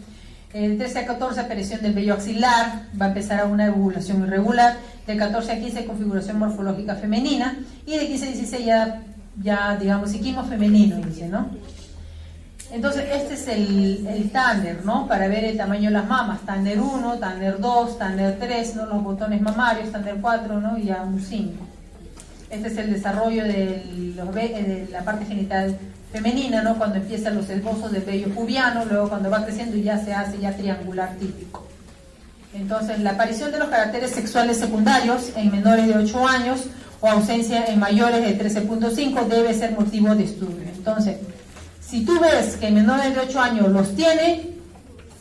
De 13 a 14 aparición del vello axilar, va a empezar a una ovulación irregular. De 14 a 15 configuración morfológica femenina, y de 15 a 16 ya digamos psiquismo femenino, dice, ¿no? Entonces este es el Tanner, ¿no? Para ver el tamaño de las mamas, Tanner 1, Tanner 2, Tanner 3, ¿no? Los botones mamarios, Tanner 4, ¿no? Y ya un 5. Este es el desarrollo de la parte genital femenina, ¿no? Cuando empiezan los esbozos del vello pubiano, luego cuando va creciendo ya se hace ya triangular típico. Entonces, la aparición de los caracteres sexuales secundarios en menores de 8 años o ausencia en mayores de 13.5 debe ser motivo de estudio. Entonces, si tú ves que menores de 8 años los tiene,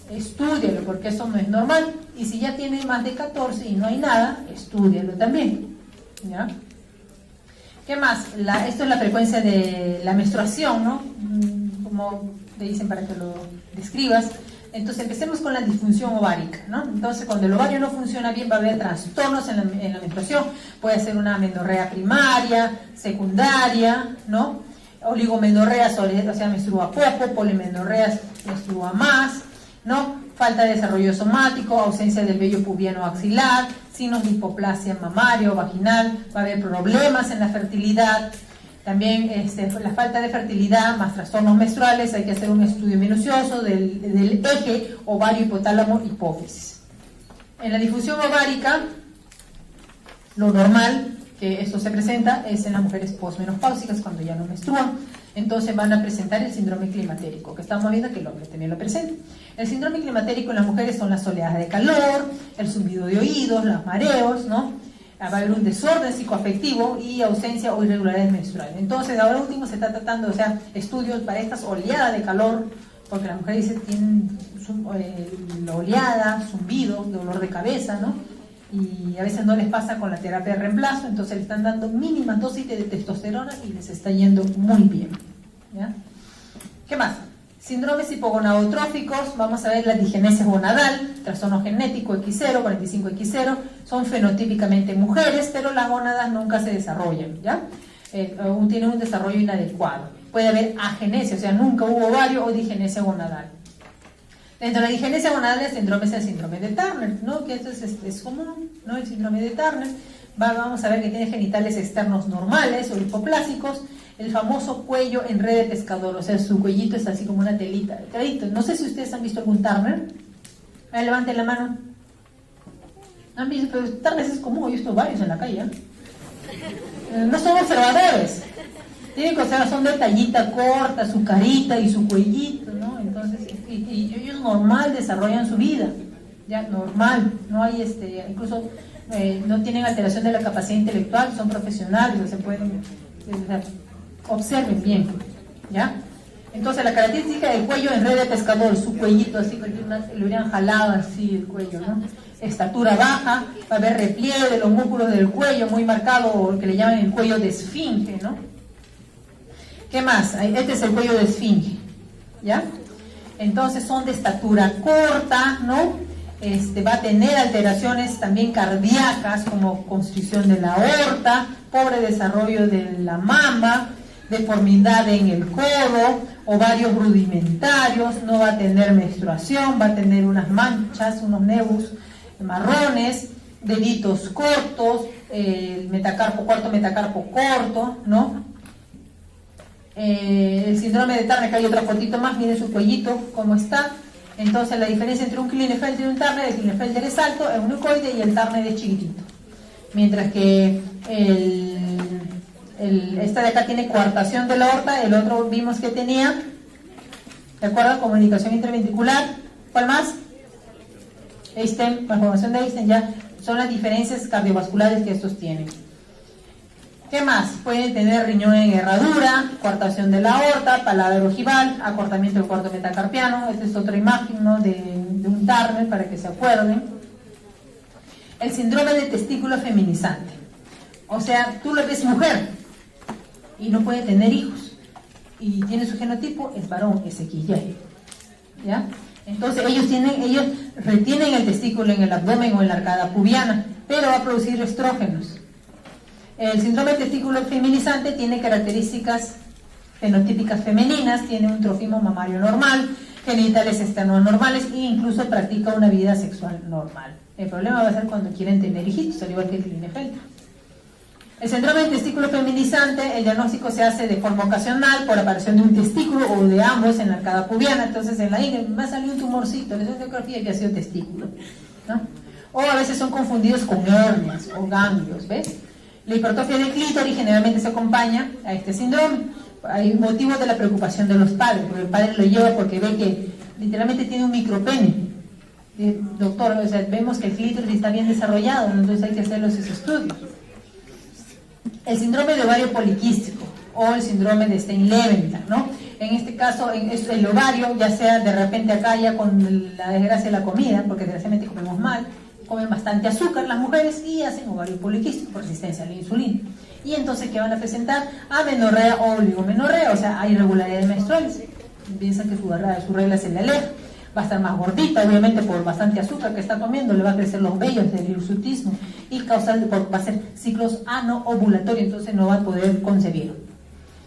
estúdialo, porque eso no es normal. Y si ya tiene más de 14 y no hay nada, estúdialo también, ¿ya? ¿Qué más? Esto es la frecuencia de la menstruación, ¿no? Como te dicen para que lo describas. Entonces empecemos con la disfunción ovárica, ¿no? Entonces cuando el ovario no funciona bien va a haber trastornos en la menstruación. Puede ser una amenorrea primaria, secundaria, ¿no? Oligomenorrea, o sea, menstrua poco, polimenorrea, menstrua más, ¿no? Falta de desarrollo somático, ausencia del vello pubiano axilar, signos de hipoplasia mamario, vaginal, va a haber problemas en la fertilidad. También la falta de fertilidad más trastornos menstruales, hay que hacer un estudio minucioso del eje ovario hipotálamo hipófisis. En la difusión ovárica, lo normal que esto se presenta es en las mujeres posmenopáusicas cuando ya no menstruan. Entonces van a presentar el síndrome climatérico, que estamos viendo que el hombre también lo presenta. El síndrome climatérico en las mujeres son las oleadas de calor, el zumbido de oídos, los mareos, ¿no? Va a haber un desorden psicoafectivo y ausencia o irregularidades menstruales. Entonces, ahora último se está tratando, o sea, estudios para estas oleadas de calor, porque las mujeres dicen tienen la oleada, zumbido, dolor de cabeza, ¿no? Y a veces no les pasa con la terapia de reemplazo, entonces le están dando mínimas dosis de testosterona y les está yendo muy bien, ¿ya? ¿Qué más? Síndromes hipogonadotróficos, vamos a ver la digenesia gonadal, trastorno genético X0, 45X0, son fenotípicamente mujeres, pero las gónadas nunca se desarrollan, ¿ya? Tienen un desarrollo inadecuado. Puede haber agenesia, o sea, nunca hubo ovario o digenesia gonadal. Dentro de la digenesia gonadal el síndrome es el síndrome de Turner, ¿no? Que esto es común, ¿no? El síndrome de Turner. Vamos a ver que tiene genitales externos normales o hipoplásicos, el famoso cuello en red de pescador, o sea, su cuellito es así como una telita. No sé si ustedes han visto algún Turner. Ahí levanten la mano. ¿Han visto? Pero Turner es común, yo he visto varios en la calle. No son observadores. Tienen que son de tallita corta, su carita y su cuellito, ¿no? Entonces, y ellos normal desarrollan su vida, ya normal, no hay incluso no tienen alteración de la capacidad intelectual, son profesionales, o se pueden, observen bien, ¿ya? Entonces la característica del cuello en red de pescador, su cuellito así, lo hubieran jalado así el cuello, ¿no? Estatura baja, va a haber repliegue de los músculos del cuello muy marcado, que le llaman el cuello de esfinge, ¿no? ¿Qué más? Este es el cuello de esfinge, ¿ya? Entonces son de estatura corta, ¿no? Va a tener alteraciones también cardíacas como constricción de la aorta, pobre desarrollo de la mama, deformidad en el codo, ovarios rudimentarios, no va a tener menstruación, va a tener unas manchas, unos nebus marrones, deditos cortos, cuarto metacarpo corto, ¿no? El síndrome de Turner, que hay otra fotito más, miren su cuellito, cómo está. Entonces la diferencia entre un Klinefelter y un Turner, el Klinefelter es alto, el eunucoide, y el Turner es chiquitito. Mientras que esta de acá tiene coartación de la aorta, el otro vimos que tenía, ¿de acuerdo? Comunicación interventricular. ¿Cuál más? Einstein, malformación de Einstein, ya son las diferencias cardiovasculares que estos tienen. ¿Qué más? Pueden tener riñón en herradura, coartación de la aorta, paladar ojival, acortamiento del cuarto metacarpiano. Esta es otra imagen, ¿no?, de un Turner para que se acuerden. El síndrome de testículo feminizante. O sea, tú lo ves mujer y no puede tener hijos. Y tiene su genotipo, es varón, es XY. ¿Ya? Entonces ellos retienen el testículo en el abdomen o en la arcada pubiana, pero va a producir estrógenos. El síndrome de testículo feminizante tiene características fenotípicas femeninas, tiene un trofismo mamario normal, genitales externos normales e incluso practica una vida sexual normal. El problema va a ser cuando quieren tener hijitos, al igual que el Klinefelter. El síndrome de testículo feminizante, el diagnóstico se hace de forma ocasional por aparición de un testículo o de ambos en la arcada pubiana. Entonces en la INE me ha salido un tumorcito, en la ecografía que ha sido testículo, ¿no? O a veces son confundidos con hernias o ganglios, ¿ves? La hipertrofia del clítoris generalmente se acompaña a este síndrome. Hay motivos de la preocupación de los padres, porque el padre lo lleva porque ve que literalmente tiene un micropene. Doctor, o sea, vemos que el clítoris está bien desarrollado, entonces hay que hacer esos estudios. El síndrome de ovario poliquístico o el síndrome de Stein-Leventhal, ¿no? En este caso, es el ovario, ya sea de repente acá ya con la desgracia de la comida, porque desgraciadamente comemos mal, comen bastante azúcar las mujeres y hacen ovario poliquístico por resistencia a la insulina. Y entonces, ¿qué van a presentar? Amenorrea o oligomenorrea, o sea, hay irregularidades menstruales. Piensan que su regla se le aleja. Va a estar más gordita, obviamente, por bastante azúcar que está comiendo, le va a crecer los vellos del hirsutismo y va a ser ciclos ano-ovulatorios, entonces no va a poder concebir.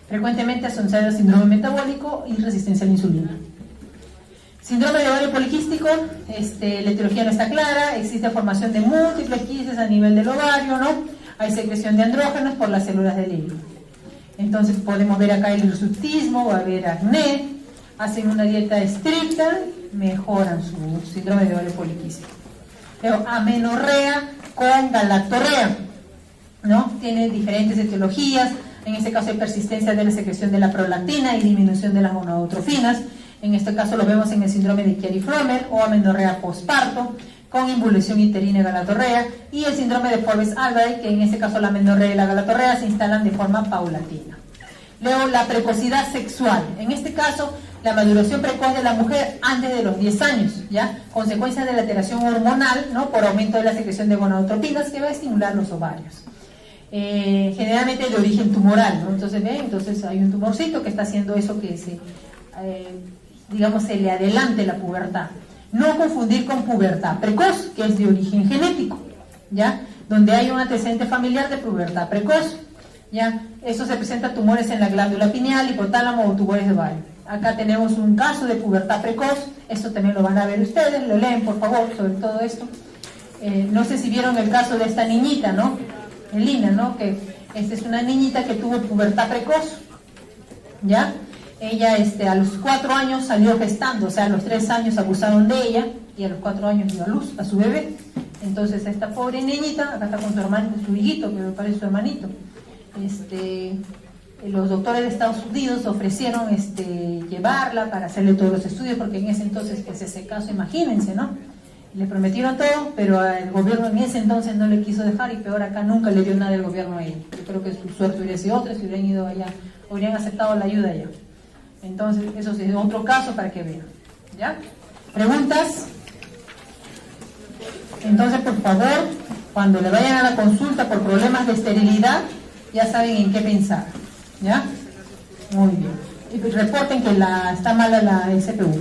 Frecuentemente asociado al síndrome metabólico y resistencia a la insulina. Síndrome de ovario poliquístico, la etiología no está clara, existe formación de múltiples quistes a nivel del ovario, ¿no? Hay secreción de andrógenos por las células del hilo. Entonces podemos ver acá el hirsutismo, va a haber acné, hacen una dieta estricta, mejoran su síndrome de ovario poliquístico. Pero amenorrea con galactorrea, ¿no? Tiene diferentes etiologías, en este caso hay persistencia de la secreción de la prolactina y disminución de las gonadotrofinas. En este caso lo vemos en el síndrome de Chiari-Frommel o amenorrea postparto, con involución uterina y galatorrea, y el síndrome de Forbes-Albright, que en este caso la amenorrea y la galatorrea se instalan de forma paulatina. Luego, la precocidad sexual. En este caso, la maduración precoz de la mujer antes de los 10 años, ¿ya? Consecuencia de la alteración hormonal, ¿no? Por aumento de la secreción de gonadotropinas que va a estimular los ovarios. Generalmente de origen tumoral, ¿no? Entonces, ¿ven? Entonces hay un tumorcito que está haciendo eso que se le adelante la pubertad. No confundir con pubertad precoz, que es de origen genético, ¿ya? Donde hay un antecedente familiar de pubertad precoz, ¿ya? Eso se presenta tumores en la glándula pineal, hipotálamo o tumores de ovario. Acá tenemos un caso de pubertad precoz, esto también lo van a ver ustedes, lo leen por favor sobre todo esto. No sé si vieron el caso de esta niñita, ¿no? Elina, ¿no? Que esta es una niñita que tuvo pubertad precoz, ¿ya? Ella a los 4 años salió gestando, o sea, a los 3 años abusaron de ella y a los 4 años dio a luz a su bebé. Entonces esta pobre niñita, acá está con su hermano, su hijito, que me parece su hermanito. Los doctores de Estados Unidos ofrecieron llevarla para hacerle todos los estudios, porque en ese entonces, pues ese caso, imagínense, ¿no? Le prometieron todo, pero el gobierno en ese entonces no le quiso dejar, y peor acá nunca le dio nada el gobierno a ella. Yo creo que su suerte hubiera sido otra si hubieran ido allá, hubieran aceptado la ayuda allá. Entonces, eso es otro caso para que vean. ¿Ya? ¿Preguntas? Entonces, por favor, cuando le vayan a la consulta por problemas de esterilidad, ya saben en qué pensar. ¿Ya? Muy bien. Y reporten que está mala el CPU.